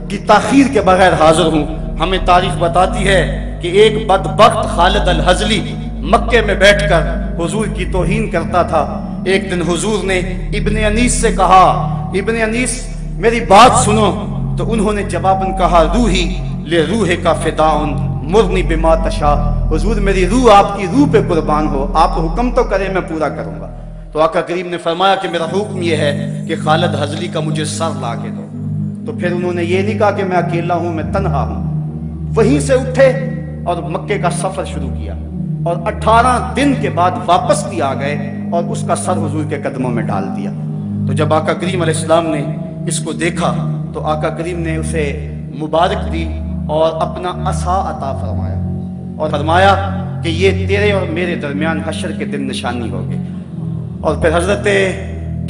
کی تاخیر کے بغیر حاضر ہوں۔ ہمیں تاریخ بتاتی ہے کہ ایک بدبخت خالد الحزلی مکے میں بیٹھ کر حضور کی توہین کرتا تھا، ایک دن حضور نے ابن انیس سے کہا، ابن انیس میری بات سنو، تو انہوں نے جواباً کہا روحی لے روح کا فداؤن مرنی بما تشاء، حضور میری روح آپ کی روح پہ قربان ہو، آپ حکم تو کریں میں پورا کروں گا۔ تو آقا کریم نے فرمایا کہ میرا حکم یہ ہے کہ خالد حضلی کا مجھے سر لا کے دو۔ تو پھر انہوں نے یہ نہیں کہا کہ میں اکیلا ہوں، میں تنہا ہوں، وہیں سے اٹھے اور مکے کا سفر شروع کیا، اور 18 دن کے بعد واپس بھی آ گئے اور اس کا سر حضور کے قدموں میں ڈال دیا۔ تو جب آقا کریم علیہ السلام نے اس کو دیکھا تو آقا کریم نے اسے مبارک دی اور اپنا عصا عطا فرمایا، اور فرمایا کہ یہ تیرے اور میرے درمیان حشر کے دن نشانی ہوگی۔ اور پھر حضرت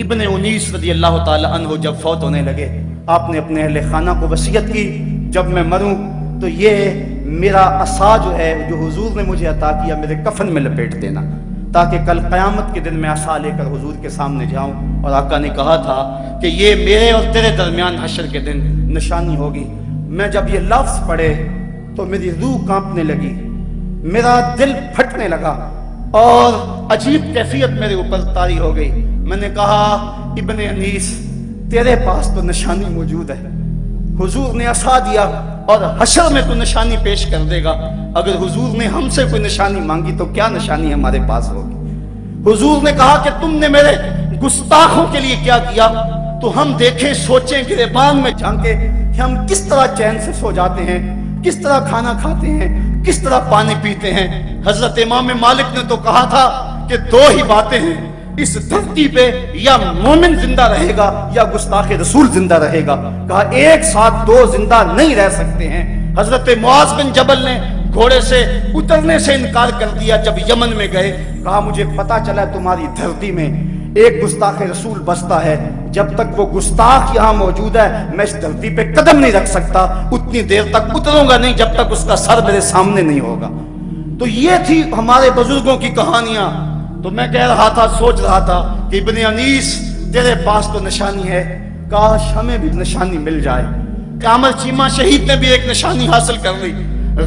ابن انیس رضی اللہ تعالی عنہ جب فوت ہونے لگے، آپ نے اپنے اہل خانہ کو وصیت کی جب میں مروں تو یہ میرا عصا جو ہے جو حضور نے مجھے عطا کیا میرے کفن میں لپیٹ دینا، تاکہ کل قیامت کے دن میں عصا لے کر حضور کے سامنے جاؤں۔ اور آقا نے کہا تھا کہ یہ میرے اور تیرے درمیان حشر کے دن نشانی ہوگی۔ میں جب یہ لفظ پڑھے تو میری روح کانپنے لگی، میرا دل پھٹنے لگا اور عجیب کیفیت میرے اوپر طاری ہو گئی۔ میں نے کہا ابن انیس تیرے پاس تو نشانی موجود ہے، حضور نے عصا دیا اور حشر میں تو نشانی پیش کر دے گا، اگر حضور نے ہم سے کوئی نشانی مانگی تو کیا نشانی ہمارے پاس ہوگی؟ حضور نے کہا کہ تم نے میرے گستاخوں کے لیے کیا کیا، تو ہم دیکھیں سوچیں گریبان میں جھانکیں کہ ہم کس طرح چین سے سو جاتے ہیں، کس طرح کھانا کھاتے ہیں، کس طرح پانی پیتے ہیں۔ حضرت امام مالک نے تو کہا تھا کہ دو ہی باتیں ہیں اس دھرتی پہ، یا مومن زندہ رہے گا یا گستاخ رسول زندہ رہے گا، کہا ایک ساتھ دو زندہ نہیں رہ سکتے ہیں۔ حضرت معاذ بن جبل نے گھوڑے سے اترنے سے انکار کر دیا جب یمن میں گئے، کہا مجھے پتا چلا تمہاری دھرتی میں ایک گستاخ رسول بستا ہے، جب تک وہ گستاخ یہاں موجود ہے میں اس دھرتی پہ قدم نہیں رکھ سکتا، اتنی دیر تک اتروں گا نہیں جب تک اس کا سر میرے سامنے نہیں ہوگا۔ تو یہ تھی ہمارے بزرگوں کی کہانیاں۔ تو میں کہہ رہا تھا، سوچ رہا تھا کہ ابن انیس تیرے پاس تو نشانی ہے، کاش ہمیں بھی نشانی مل جائے۔ کامل چیمہ شہید نے بھی ایک نشانی حاصل کر لی،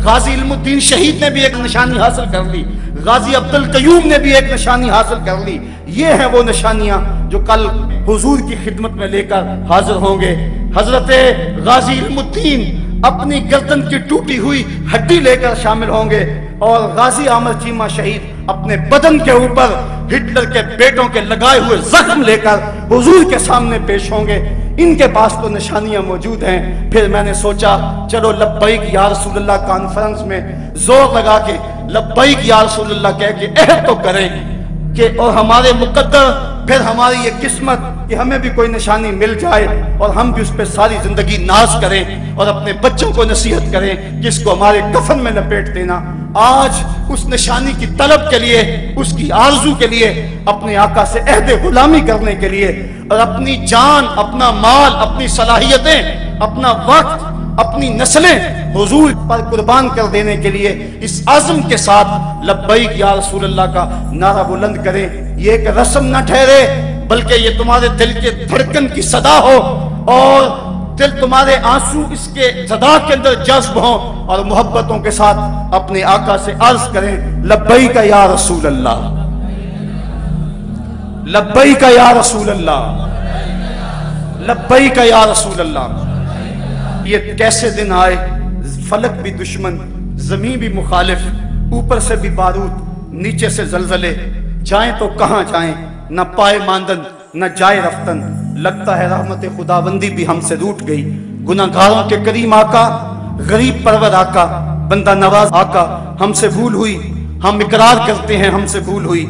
غازی علم الدین شہید نے بھی ایک نشانی حاصل کر لی، غازی عبد القیوم نے بھی ایک نشانی حاصل کر لی۔ یہ ہیں وہ نشانیاں جو کل حضور کی خدمت میں لے کر حاضر ہوں گے۔ حضرت غازی علم الدین اپنی گردن کی ٹوٹی ہوئی ہڈی لے کر شامل ہوں گے، اور غازی عامر چیمہ شہید اپنے بدن کے اوپر ہٹلر کے بیٹوں کے لگائے ہوئے زخم لے کر حضور کے سامنے پیش ہوں گے۔ ان کے پاس تو نشانیاں موجود ہیں۔ پھر میں نے سوچا چلو لبیک یا رسول اللہ کانفرنس میں زور لگا کے لبیک یا رسول اللہ کہہ کے عہد تو کریں کہ اور ہمارے مقدر پھر ہماری یہ قسمت کہ ہمیں بھی کوئی نشانی مل جائے اور ہم بھی اس پہ ساری زندگی ناز کریں اور اپنے بچوں کو نصیحت کریں کہ اس کو ہمارے کفن میں لپیٹ دینا۔ آج اس نشانی کی طلب کے لیے، اس کی آرزو کے لیے، اپنے آقا سے عہد غلامی کرنے کے لیے اور اپنی جان، اپنا مال، اپنی صلاحیتیں، اپنا وقت، اپنی نسلیں حضور پر قربان کر دینے کے لیے اس عزم کے ساتھ لبیک یا رسول اللہ کا نعرہ بلند کریں۔ یہ ایک رسم نہ ٹھہرے بلکہ یہ تمہارے دل کے دھڑکن کی صدا ہو، اور دل تمہارے آنسو اس کے صدا کے اندر جذب ہوں، اور محبتوں کے ساتھ اپنے آقا سے عرض کریں لبیک یا رسول اللہ، لبیک یا رسول اللہ، لبیک یا رسول اللہ۔ یہ کیسے دن آئے، فلک بھی دشمن، زمین بھی مخالف، اوپر سے بھی بارود، نیچے سے زلزلے، جائیں تو کہاں جائیں، نہ پائے ماندن نہ جائے رفتن، لگتا ہے رحمت خداوندی بھی ہم سے روٹ گئی۔ گناہگاروں کے کریم آقا، غریب پرور آقا، بندہ نواز آقا، ہم سے بھول ہوئی، ہم اقرار کرتے ہیں ہم سے بھول ہوئی،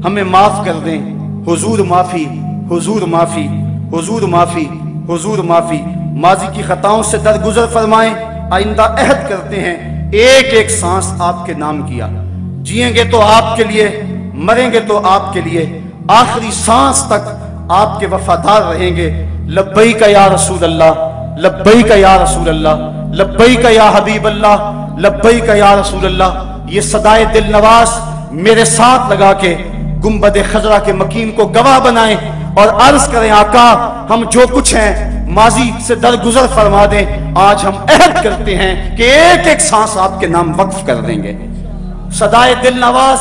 ہمیں معاف کر دیں۔ حضور معافی، حضور معافی، حضور معافی، حضور معافی۔ ماضی کی خطاؤں سے درگزر فرمائیں، آئندہ عہد کرتے ہیں ایک ایک سانس آپ کے نام کیا، جئیں گے تو آپ کے لیے، مریں گے تو آپ کے لیے، آخری سانس تک آپ کے وفادار رہیں گے۔ لبیک یا رسول اللہ، لبیک یا رسول اللہ، لبیک یا حبیب اللہ، لبیک یا رسول اللہ۔ یہ صدائے دل نواز میرے ساتھ لگا کے گنبد خضرا کے مکین کو گواہ بنائیں اور عرض کریں آقا ہم جو کچھ ہیں ماضی سے درگزر فرما دیں، آج ہم عہد کرتے ہیں کہ ایک ایک سانس آپ کے نام وقف کر دیں گے۔ صدائے دل نواز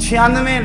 96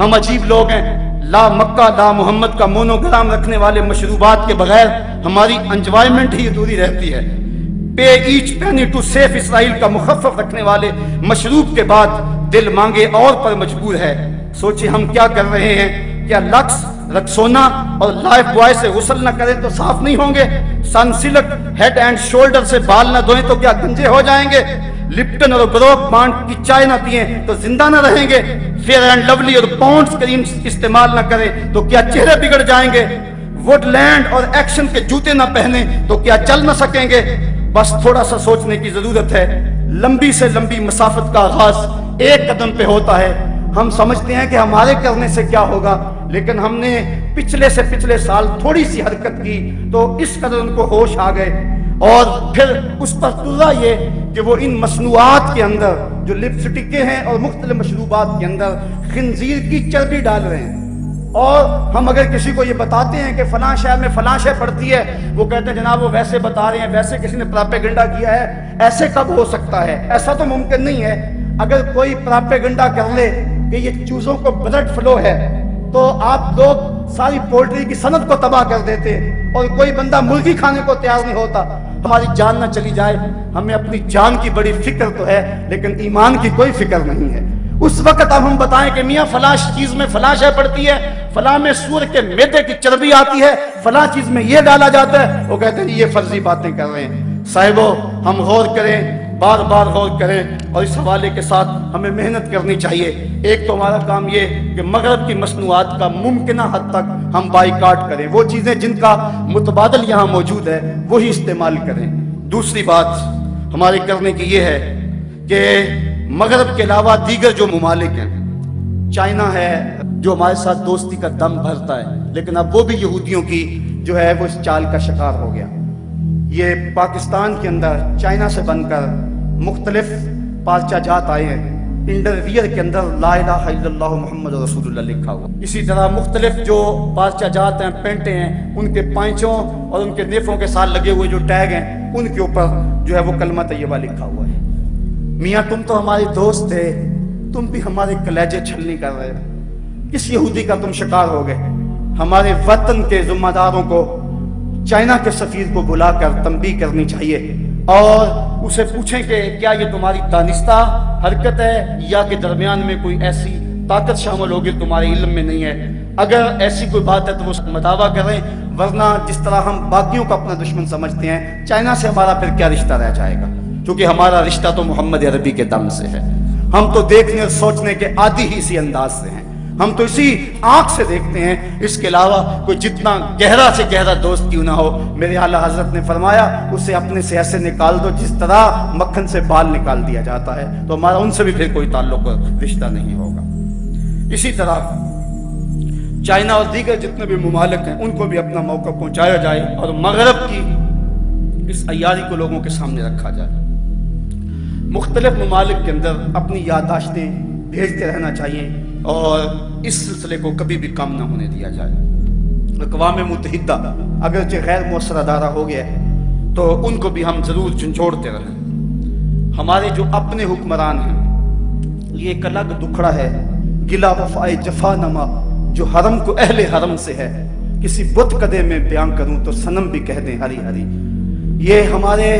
ہم عجیب لوگ ہیں، لا مکہ لا محمد کا مونوگرام رکھنے والے مشروبات کے بغیر ہماری انجوائمنٹ ہی ادھوری رہتی ہے۔ پے ایچ پینی ٹو سیف اسرائیل کا مخفف رکھنے والے مشروب کے بعد دل مانگے اور پر مجبور ہے۔ سوچیں ہم کیا کر رہے ہیں؟ کیا لکس، رکسونا اور لائف بوائے سے غسل نہ کریں تو صاف نہیں ہوں گے؟ سن سلک ہیڈ اینڈ شولڈر سے بال نہ دھوئیں تو کیا گنجے ہو جائیں گے؟ لپٹن اور بروک بانڈ کی چائے نہ پئیں تو زندہ نہ رہیں گے؟ فیئر اینڈ لولی اور پونڈز کریم استعمال نہ کریں تو کیا چہرے بگڑ جائیں گے؟ ووڈ لینڈ اور ایکشن کے جوتے نہ پہنیں تو کیا چل نہ سکیں گے؟ بس تھوڑا سا سوچنے کی ضرورت ہے۔ لمبی سے لمبی مسافت کا آغاز ایک قدم پہ ہوتا ہے۔ ہم سمجھتے ہیں کہ ہمارے کرنے سے کیا ہوگا، لیکن ہم نے پچھلے سے پچھلے سال تھوڑی سی حرکت کی تو اس قدر ان کو ہوش آ گئے، اور پھر اس پر ترا یہ کہ وہ ان مصنوعات کے اندر جو لپسٹکیں ہیں اور مختلف مشروبات کے اندر خنزیر کی چربی ڈال رہے ہیں۔ اور ہم اگر کسی کو یہ بتاتے ہیں کہ فلاں شہر میں فلاں شے پڑتی ہے، وہ کہتے ہیں جناب وہ ویسے بتا رہے ہیں، ویسے کسی نے پراپیگنڈا کیا ہے، ایسے کب ہو سکتا ہے؟ ایسا تو ممکن نہیں ہے۔ اگر کوئی پراپیگنڈا کر لے کہ یہ چوزوں کو بلڈ فلو ہے تو آپ لوگ ساری پولٹری کی صنعت کو تباہ کر دیتے، اور کوئی بندہ مرغی کھانے کو تیار نہیں ہوتا۔ ہماری جان نہ چلی جائے، ہمیں اپنی جان کی بڑی فکر تو ہے لیکن ایمان کی کوئی فکر نہیں ہے۔ اس وقت اب ہم بتائیں کہ میاں فلاں چیز میں فلاں شے پڑتی ہے، فلاں میں سور کے میدے کی چربی آتی ہے، فلاں چیز میں یہ ڈالا جاتا ہے، وہ کہتے ہیں یہ فرضی باتیں کر رہے ہیں۔ صاحبو ہم غور کریں، بار بار غور کریں، اور اس حوالے کے ساتھ ہمیں محنت کرنی چاہیے۔ ایک تو ہمارا کام یہ کہ مغرب کی مصنوعات کا ممکنہ حد تک ہم بائیکاٹ کریں، وہ چیزیں جن کا متبادل یہاں موجود ہے وہی استعمال کریں۔ دوسری بات ہمارے کرنے کی یہ ہے کہ مغرب کے علاوہ دیگر جو ممالک ہیں، چائنا ہے جو ہمارے ساتھ دوستی کا دم بھرتا ہے، لیکن اب وہ بھی یہودیوں کی جو ہے وہ اس چال کا شکار ہو گیا۔ یہ پاکستان کے اندر چائنا سے بن کر مختلف پارچہ جات آئے ہیں، انڈرویئر کے اندر لا الہ الا اللہ محمد رسول اللہ لکھا ہوا۔ اسی طرح مختلف جو پارچہ جات ہیں، پینٹیں ہیں، ان کے پائنچوں اور ان کے نیفوں کے ساتھ لگے ہوئے جو ٹیگ ہیں ان کے اوپر جو ہے وہ کلمہ طیبہ لکھا ہوا ہے۔ میاں تم تو ہمارے دوست تھے، تم بھی ہمارے کلیجے چھلنی کر رہے ہو، کس یہودی کا تم شکار ہو گئے؟ ہمارے وطن کے ذمہ داروں کو، چائنا کے سفیر کو بلا کر تنبیہ کرنی چاہیے اور اسے پوچھیں کہ کیا یہ تمہاری دانستہ حرکت ہے یا کہ درمیان میں کوئی ایسی طاقت شامل ہوگی تمہارے علم میں نہیں ہے۔ اگر ایسی کوئی بات ہے تو وہ مداوع کریں، ورنہ جس طرح ہم باقیوں کو اپنا دشمن سمجھتے ہیں، چائنا سے ہمارا پھر کیا رشتہ رہ جائے گا؟ کیونکہ ہمارا رشتہ تو محمد عربی کے دم سے ہے۔ ہم تو دیکھنے اور سوچنے کے عادی ہی اسی انداز سے ہیں، ہم تو اسی آنکھ سے دیکھتے ہیں، اس کے علاوہ کوئی جتنا گہرا سے گہرا دوست کیوں نہ ہو۔ میرے اعلیٰ حضرت نے فرمایا اسے اپنے سے ایسے نکال دو جس طرح مکھن سے بال نکال دیا جاتا ہے، تو ہمارا ان سے بھی پھر کوئی تعلق اور رشتہ نہیں ہوگا۔ اسی طرح چائنا اور دیگر جتنے بھی ممالک ہیں ان کو بھی اپنا موقع پہنچایا جائے اور مغرب کی اس عیاری کو لوگوں کے سامنے رکھا جائے۔ مختلف ممالک کے اندر اپنی یادداشتیں بھیجتے رہنا چاہیے اور اس سلسلے کو کبھی بھی کم نہ ہونے دیا جائے۔ اقوام متحدہ اگرچہ غیر مؤثر ادارہ ہو گیا ہے تو ان کو بھی ہم ضرور جھنجھوڑتے رہیں۔ ہمارے جو اپنے حکمران ہیں یہ ایک الگ دکھڑا ہے، گلا وفائے جفا نما جو حرم کو اہل حرم سے ہے، کسی بت کدے میں بیان کروں تو صنم بھی کہہ دیں ہری ہری۔ یہ ہمارے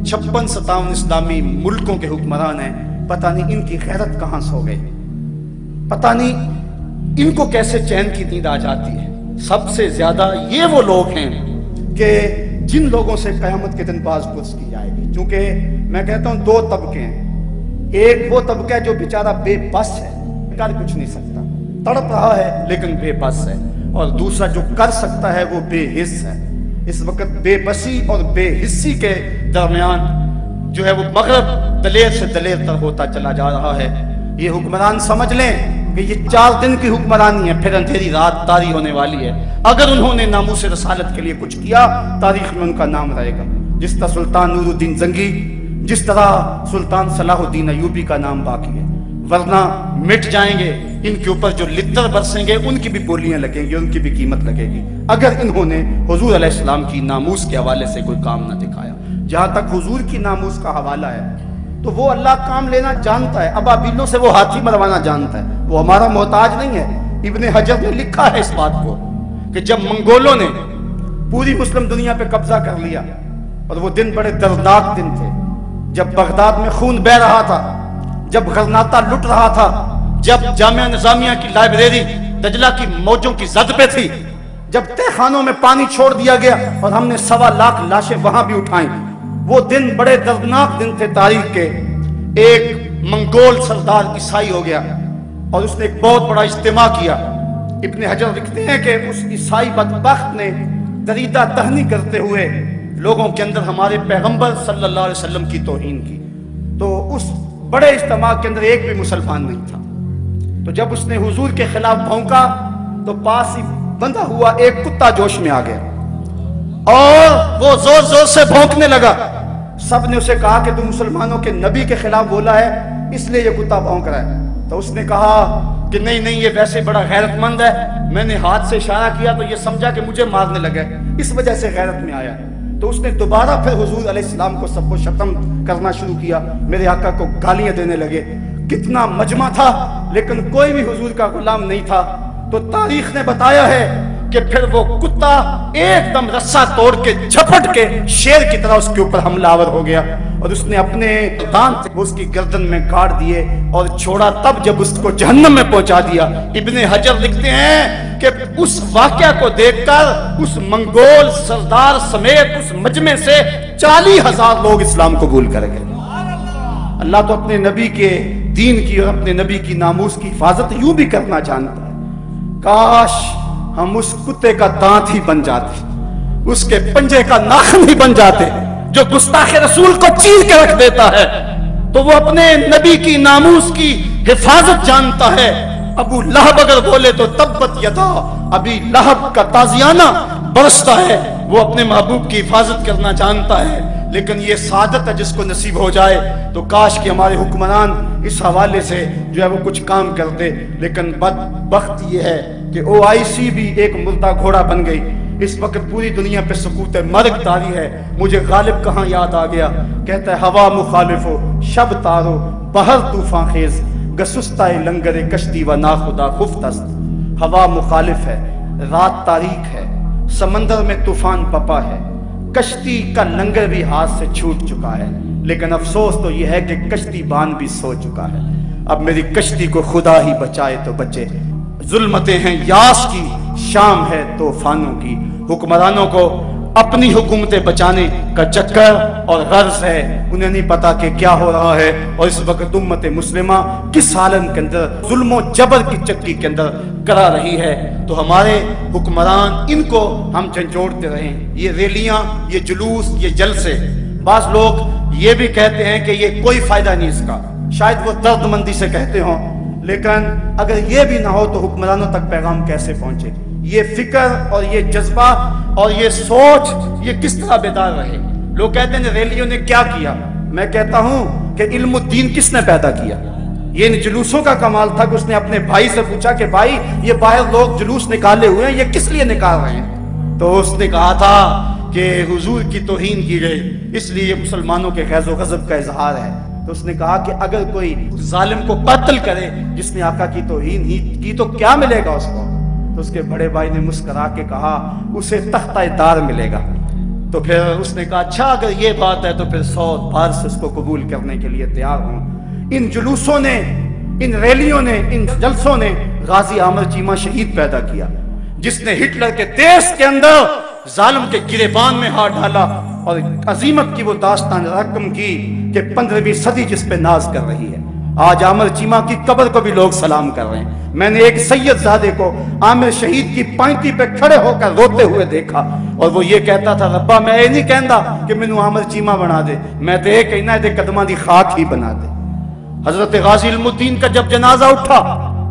56-57 اسلامی ملکوں کے حکمران ہیں، پتہ نہیں ان کی غیرت کہاں سو گئی، پتہ نہیں ان کو کیسے چین کی نیند آ جاتی ہے۔ سب سے زیادہ یہ وہ لوگ ہیں کہ جن لوگوں سے قیامت کے دن باز پرس کی جائے گی، چونکہ میں کہتا ہوں دو طبقے ہیں، ایک وہ طبقہ جو بیچارہ بے بس ہے، کر کچھ نہیں سکتا، تڑپ رہا ہے لیکن بے بس ہے، اور دوسرا جو کر سکتا ہے وہ بے حس ہے۔ اس وقت بے بسی اور بے حسی کے درمیان جو ہے وہ مغرب دلیر سے دلیر تر ہوتا چلا جا رہا ہے۔ یہ حکمران سمجھ لیں کہ یہ 4 دن کی حکمرانی ہے، پھر اندھیری رات طاری ہونے والی ہے۔ اگر انہوں نے ناموس رسالت کے لیے کچھ کیا تاریخ میں ان کا نام رہے گا، جس طرح سلطان نور الدین زنگی، جس طرح سلطان صلاح الدین ایوبی کا نام باقی ہے، ورنہ مٹ جائیں گے۔ ان کے اوپر جو لتر برسیں گے ان کی بھی بولیاں لگیں گی، ان کی بھی قیمت لگے گی، اگر انہوں نے حضور علیہ السلام کی ناموس کے حوالے سے کوئی کام نہ دکھایا۔ جہاں تک حضور کی ناموس کا حوالہ ہے تو وہ اللہ کام لینا جانتا ہے، ابابیلوں سے وہ ہاتھی مروانا جانتا ہے، وہ ہمارا محتاج نہیں ہے۔ ابن حجر نے لکھا ہے اس بات کو کہ جب منگولوں نے پوری مسلم دنیا پہ قبضہ کر لیا، اور وہ دن بڑے دردناک دن تھے، جب بغداد میں خون بہ رہا تھا، جب غرناطہ لٹ رہا تھا، جب جامعہ نظامیہ کی لائبریری دجلہ کی موجوں کی زد پہ تھی، جب تہ خانوں میں پانی چھوڑ دیا گیا اور ہم نے 1.25 لاکھ لاشیں وہاں بھی اٹھائیں، وہ دن بڑے دردناک دن تھے تاریخ کے۔ ایک منگول سردار عیسائی ہو گیا اور اس نے ایک بہت بڑا اجتماع کیا۔ ابن حجر لکھتے ہیں کہ اس عیسائی بدبخت نے دریدہ دہنی کرتے ہوئے لوگوں کے اندر ہمارے پیغمبر صلی اللہ علیہ وسلم کی توہین کی۔ تو اس بڑے اجتماع کے اندر ایک بھی مسلمان نہیں تھا۔ تو جب اس نے حضور کے خلاف بھونکا تو پاس ہی بندھا ہوا ایک کتا جوش میں آ گیا اور وہ زور زور سے بھونکنے لگا۔ سب نے اسے کہا کہ تم مسلمانوں کے نبی کے خلاف بولا ہے، اس لیے یہ کتا بھونک رہا ہے۔ تو اس نے کہا کہ نہیں یہ ویسے بڑا غیرت مند ہے، میں نے ہاتھ سے اشارہ کیا تو یہ سمجھا کہ مجھے مارنے لگا، اس وجہ سے غیرت میں آیا۔ تو اس نے دوبارہ پھر حضور علیہ السلام کو سب کو شتم کرنا شروع کیا، میرے آقا کو گالیاں دینے لگے۔ کتنا مجمع تھا لیکن کوئی بھی حضور کا غلام نہیں تھا۔ تو تاریخ نے بتایا ہے کہ پھر وہ کتا ایک دم رسہ توڑ کے جھپٹ کے شیر کی طرح اس کے اوپر حملہ آور ہو گیا، اور اس نے اپنے دانت وہ اس کی گردن میں گاڑ دیے اور چھوڑا، تب جب اس کو جہنم میں پہنچا دیا۔ ابن حجر لکھتے ہیں کہ اس واقعہ کو دیکھ کر اس منگول سردار سمیت اس مجمع سے 40,000 لوگ اسلام قبول کر گئے۔ اللہ تو اپنے نبی کے دین کی اور اپنے نبی کی ناموس کی حفاظت یوں بھی کرنا جانتا ہے۔ کاش ہم اس کتے کا دانت ہی بن جاتے، اس کے پنجے کا ناخن ہی بن جاتے جو گستاخ رسول کو چیر کے رکھ دیتا ہے۔ تو وہ اپنے نبی کی ناموس کی حفاظت جانتا ہے۔ ابو لہب اگر بولے تو تبت یدا ابی لہب کا تازیانہ برستا ہے۔ وہ اپنے محبوب کی حفاظت کرنا جانتا ہے، لیکن یہ سعادت ہے جس کو نصیب ہو جائے۔ تو کاش کہ ہمارے حکمران اس حوالے سے جو ہے وہ کچھ کام کرتے، لیکن بدبخت یہ ہے کہ OIC بھی ایک مردہ گھوڑا بن گئی۔ اس وقت پوری دنیا پہ سکوت مرگ طاری ہے۔ مجھے غالب کہاں یاد آ گیا، کہتا ہے ہوا مخالف ہو شب تارو بہر طوفان خیز گسستہ لنگر کشتی و ناخدا خفت است۔ ہوا مخالف ہے، رات تاریک ہے، سمندر میں طوفان پپا ہے، کشتی کا لنگر بھی ہاتھ سے چھوٹ چکا ہے، لیکن افسوس تو یہ ہے کہ کشتی بان بھی سو چکا ہے۔ اب میری کشتی کو خدا ہی بچائے تو بچے۔ ظلمتیں ہیں یاس کی، شام ہے طوفانوں کی۔ حکمرانوں کو اپنی حکومتیں بچانے کا چکر اور غرض ہے، انہیں نہیں پتا کہ کیا ہو رہا ہے، اور اس وقت امت مسلمہ کس حالت کے اندر ظلم و جبر کی چکی کے اندر کرا رہی ہے۔ تو ہمارے حکمران ان کو ہم جھنجھوڑتے رہیں۔ یہ ریلیاں، یہ جلوس، یہ جلسے، بعض لوگ یہ بھی کہتے ہیں کہ یہ کوئی فائدہ نہیں اس کا، شاید وہ درد مندی سے کہتے ہوں، لیکن اگر یہ بھی نہ ہو تو حکمرانوں تک پیغام کیسے پہنچے؟ یہ فکر اور یہ جذبہ اور یہ سوچ یہ کس طرح بیدار رہے؟ لوگ کہتے ہیں ریلیوں نے کیا کیا، میں کہتا ہوں کہ علم الدین کس نے پیدا کیا؟ یہ ان جلوسوں کا کمال تھا کہ اس نے اپنے بھائی سے پوچھا کہ بھائی یہ باہر لوگ جلوس نکالے ہوئے ہیں، یہ کس لیے نکال رہے ہیں؟ تو اس نے کہا تھا کہ حضور کی توہین کی گئی، اس لیے یہ مسلمانوں کے غیظ و غضب کا اظہار ہے۔ تو اس نے کہا کہ اگر کوئی ظالم کو قتل کرے جس نے آقا کی توہین ہی کی تو کیا ملے گا اس کو؟ تو اس کے بڑے بھائی نے مسکرا کے کہا اسے تختہ دار ملے گا۔ تو پھر اس نے کہا اچھا اگر یہ بات ہے تو پھر 100 بار سے اس کو قبول کرنے کے لیے تیار ہوں۔ ان جلوسوں نے، ان ریلیوں نے، ان جلسوں نے غازی عامر چیمہ شہید پیدا کیا، جس نے ہٹلر کے دیش کے اندر ظالم کے گریبان میں ہاتھ ڈالا اور عظیمت کی وہ داستان رقم کی کہ 15ویں صدی جس پہ ناز کر رہی ہے۔ آج عامر چیمہ کی قبر کو بھی لوگ سلام کر رہے ہیں۔ میں نے ایک سید زادے کو عامر شہید کی پائنٹی پہ کھڑے ہو کر روتے ہوئے دیکھا، اور وہ یہ کہتا تھا ربا میں یہ نہیں کہندا کہ مینوں عامر چیمہ بنا دے، میں تے یہ کہنا ہے قدماں دی خاک ہی بنا دے۔ حضرت غازی علم الدین کا جب جنازہ اٹھا،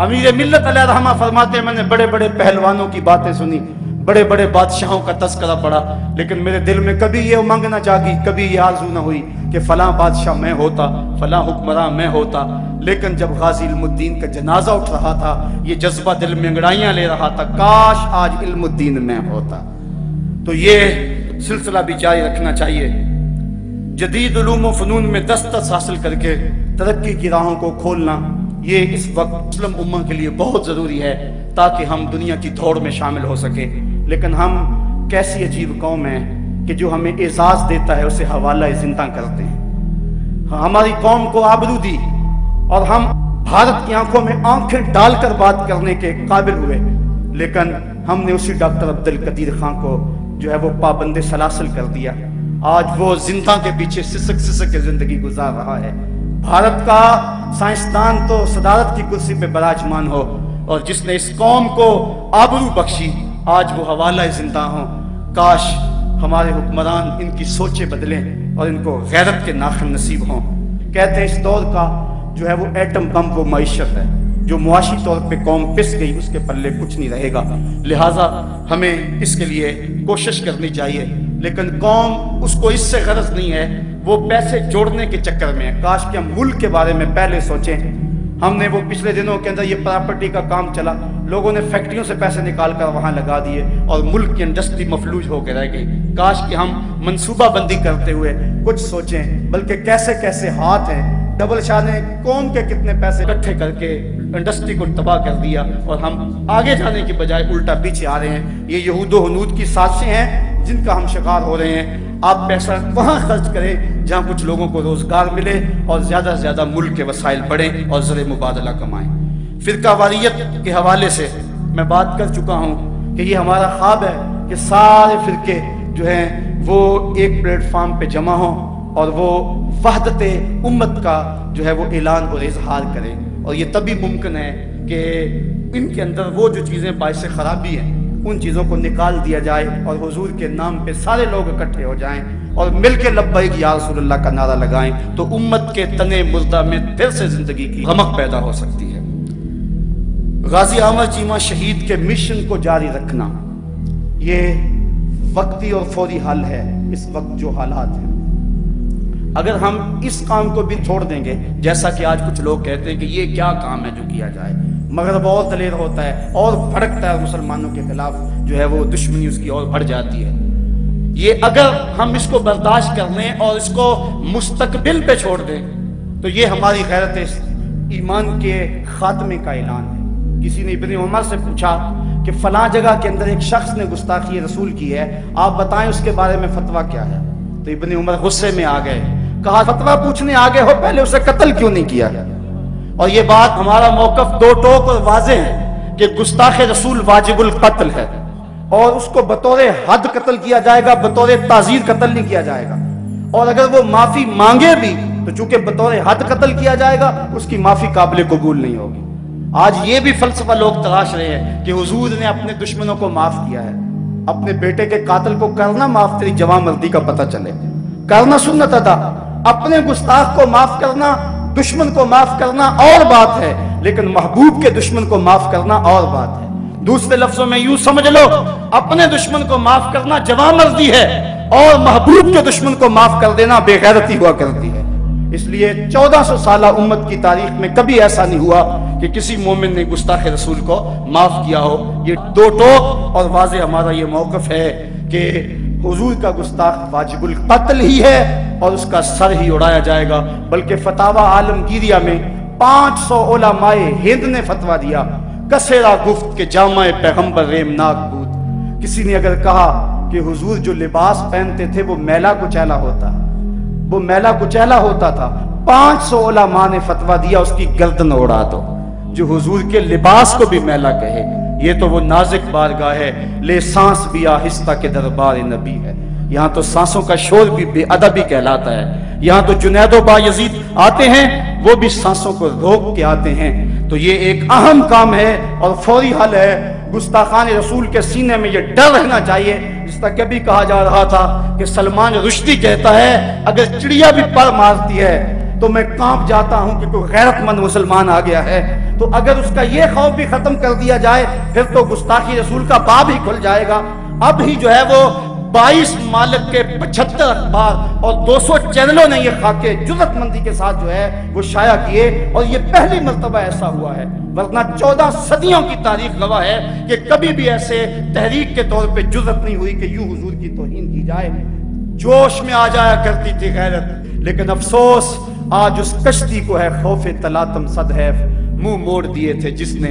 امیر ملت علیہ رحمہ فرماتے ہیں میں نے بڑے بڑے پہلوانوں کی باتیں سنی، بڑے بڑے بادشاہوں کا تذکرہ پڑھا، لیکن میرے دل میں کبھی یہ امنگ نہ جاگی، کبھی یہ آرزو نہ ہوئی کہ فلاں بادشاہ میں ہوتا، فلاں حکمراں میں ہوتا۔ لیکن جب غازی علم الدین کا جنازہ اٹھ رہا تھا، یہ جذبہ دل میں انگڑائیاں لے رہا تھا، کاش آج علم الدین میں ہوتا۔ تو یہ سلسلہ بھی جاری رکھنا چاہیے، جدید علوم و فنون میں دسترس حاصل کر کے ترقی کی راہوں کو کھولنا، یہ اس وقت مسلم امہ کے لیے بہت ضروری ہے۔ تاکہ ہم دنیا کی دوڑ میں شامل ہو سکے. لیکن ہم کیسی عجیب قوم ہے کہ جو ہمیں اعزاز دیتا ہے اسے حوالہ زندہ کرتے ہیں. ہماری قوم کو آبرو دی اور ہم بھارت کی آنکھوں میں آنکھیں ڈال کر بات کرنے کے قابل ہوئے، لیکن ہم نے اسی ڈاکٹر عبدالقدیر خان کو جو ہے وہ پابند سلاسل کر دیا. آج وہ زندہ کے پیچھے سسک سسک کے زندگی گزار رہا ہے. بھارت کا سائنسدان تو صدارت کی کرسی پہ براجمان ہو، اور جس نے اس قوم کو آبرو بخشی آج وہ حوالہ زندہ ہوں. کاش ہمارے حکمران ان کی سوچیں بدلیں اور ان کو غیرت کے ناخن نصیب ہوں. کہتے ہیں اس دور کا جو ہے وہ ایٹم بم وہ معیشت ہے، جو معاشی طور پہ قوم پس گئی اس کے پلے کچھ نہیں رہے گا. لہٰذا ہمیں اس کے لیے کوشش کرنی چاہیے، لیکن قوم اس کو اس سے غرض نہیں ہے، وہ پیسے جوڑنے کے چکر میں ہے. کاش کہ ہم ملک کے بارے میں پہلے سوچیں. ہم نے وہ پچھلے دنوں کے اندر یہ پراپرٹی کا کام چلا، لوگوں نے فیکٹریوں سے پیسے نکال کر وہاں لگا دیے اور ملک کی انڈسٹری مفلوج ہو کے رہ گئی. کاش کہ ہم منصوبہ بندی کرتے ہوئے کچھ سوچیں، بلکہ کیسے کیسے ہاتھ ہیں. ڈبل شاہ نے قوم کے کتنے پیسے اکٹھے کر کے انڈسٹری کو تباہ کر دیا، اور ہم آگے جانے کی بجائے الٹا پیچھے آ رہے ہیں. یہ یہود و ہنود کی سازشیں ہیں جن کا ہم شکار ہو رہے ہیں. آپ پیسہ وہاں خرچ کریں جہاں کچھ لوگوں کو روزگار ملے اور زیادہ سے زیادہ ملک کے وسائل بڑھیں اور زر مبادلہ کمائیں. فرقہ واریت کے حوالے سے میں بات کر چکا ہوں کہ یہ ہمارا خواب ہے کہ سارے فرقے جو ہیں وہ ایک پلیٹ فارم پہ جمع ہوں اور وہ وحدت امت کا جو ہے وہ اعلان اور اظہار کریں. اور یہ تبھی ممکن ہے کہ ان کے اندر وہ جو چیزیں باعث خرابی ہیں ان چیزوں کو نکال دیا جائے اور حضور کے نام پہ سارے لوگ اکٹھے ہو جائیں اور مل کے لبیک یا رسول اللہ کا نعرہ لگائیں، تو امت کے تنے مردہ میں پھر سے زندگی کی رمق پیدا ہو سکتی ہے. غازی احمد چیمہ شہید کے مشن کو جاری رکھنا یہ وقتی اور فوری حل ہے. اس وقت جو حالات ہیں، اگر ہم اس کام کو بھی چھوڑ دیں گے، جیسا کہ آج کچھ لوگ کہتے ہیں کہ یہ کیا کام ہے جو کیا جائے، مغرب اور دلیر ہوتا ہے اور بھڑکتا ہے مسلمانوں کے خلاف جو ہے وہ دشمنی اس کی اور بڑھ جاتی ہے. یہ اگر ہم اس کو برداشت کر لیں اور اس کو مستقبل پہ چھوڑ دیں تو یہ ہماری غیرت ایمان کے خاتمے کا اعلان ہے. کسی نے ابن عمر سے پوچھا کہ فلاں جگہ کے اندر ایک شخص نے گستاخی رسول کی ہے، آپ بتائیں اس کے بارے میں فتویٰ کیا ہے. تو ابن عمر غصے میں آ گئے، کہا فتویٰ پوچھنے آگے ہو پہلے اسے قتل کیوں نہیں کیا. اور یہ بات ہمارا موقف دو ٹوک اور واضح ہے کہ گستاخ رسول واجب القتل ہے، اور اس کو بطور حد قتل کیا جائے گا، بطور تعزیر قتل نہیں کیا جائے گا. اور اگر وہ معافی مانگے بھی تو چونکہ بطور حد قتل کیا جائے گا اس کی معافی قابل قبول نہیں ہوگی. آج یہ بھی فلسفہ لوگ تلاش رہے ہیں کہ حضور نے اپنے دشمنوں کو معاف کیا ہے. اپنے بیٹے کے قاتل کو کرنا معاف تیری جوان مردی کا پتہ چلے، کرنا سنت ادا. اپنے گستاخ کو معاف کرنا، دشمن کو معاف کرنا اور بات ہے، لیکن محبوب کے دشمن کو معاف کرنا اور بات ہے. دوسرے لفظوں میں یوں سمجھ لو، اپنے دشمن کو معاف کرنا جوان مردی ہے اور محبوب کے دشمن کو معاف کر دینا بے غیرتی ہوا کرتی ہے. اس لیے 1400 سالہ امت کی تاریخ میں کبھی ایسا نہیں ہوا کہ کسی مومن نے گستاخ رسول کو معاف کیا ہو. یہ دو ٹوک اور واضح ہمارا یہ موقف ہے کہ حضور کا گستاخ واجب القتل ہی ہے اور اس کا سر ہی اڑایا جائے گا. بلکہ فتاوی عالمگیریہ میں 500 علماء ہند نے فتویٰ دیا، کسیرا گفت کہ جامع پیغمبر ریمناک بود. کسی نے اگر کہا کہ حضور جو لباس پہنتے تھے وہ میلا کچیلا ہوتا، وہ میلا کچیلا ہوتا تھا، 500 علماء نے فتویٰ دیا اس کی گردن اڑا دو. جو حضور کے لباس کو بھی میلا کہے یہ تو وہ نازک بارگاہ ہے، لے سانس بھی آہستہ کے دربار نبی ہے. یہاں تو سانسوں کا شور بھی بے ادبی کہلاتا ہے. یہاں تو جنید و بایزید آتے ہیں، وہ بھی سانسوں کو روک کے آتے ہیں. تو یہ ایک اہم کام ہے اور فوری حل ہے. گستاخان رسول کے سینے میں یہ ڈر رہنا چاہیے. جس طرح کبھی کہا جا رہا تھا کہ سلمان رشدی کہتا ہے اگر چڑیا بھی پر مارتی ہے تو میں کانپ جاتا ہوں کہ کوئی غیرت مند مسلمان آ گیا ہے. تو اگر اس کا یہ خوف بھی ختم کر دیا جائے پھر تو گستاخی رسول کا باب ہی کھل جائے گا. اب ہی جو ہے وہ 22 مالک کے 75 اخبار اور 200 چینلوں نے یہ خاکے جرأت مندی کے ساتھ جو ہے وہ شائع کیے، اور یہ پہلی مرتبہ ایسا ہوا ہے. ورنہ 14 صدیوں کی تاریخ گواہ ہے کہ کبھی بھی ایسے تحریک کے طور پہ جرأت نہیں ہوئی کہ یوں حضور کی توہین کی جائے. جوش میں آ جایا کرتی تھی غیرت، لیکن افسوس آج اس کشتی کو ہے خوف تلاتم صد حیف منہ موڑ دیے تھے جس نے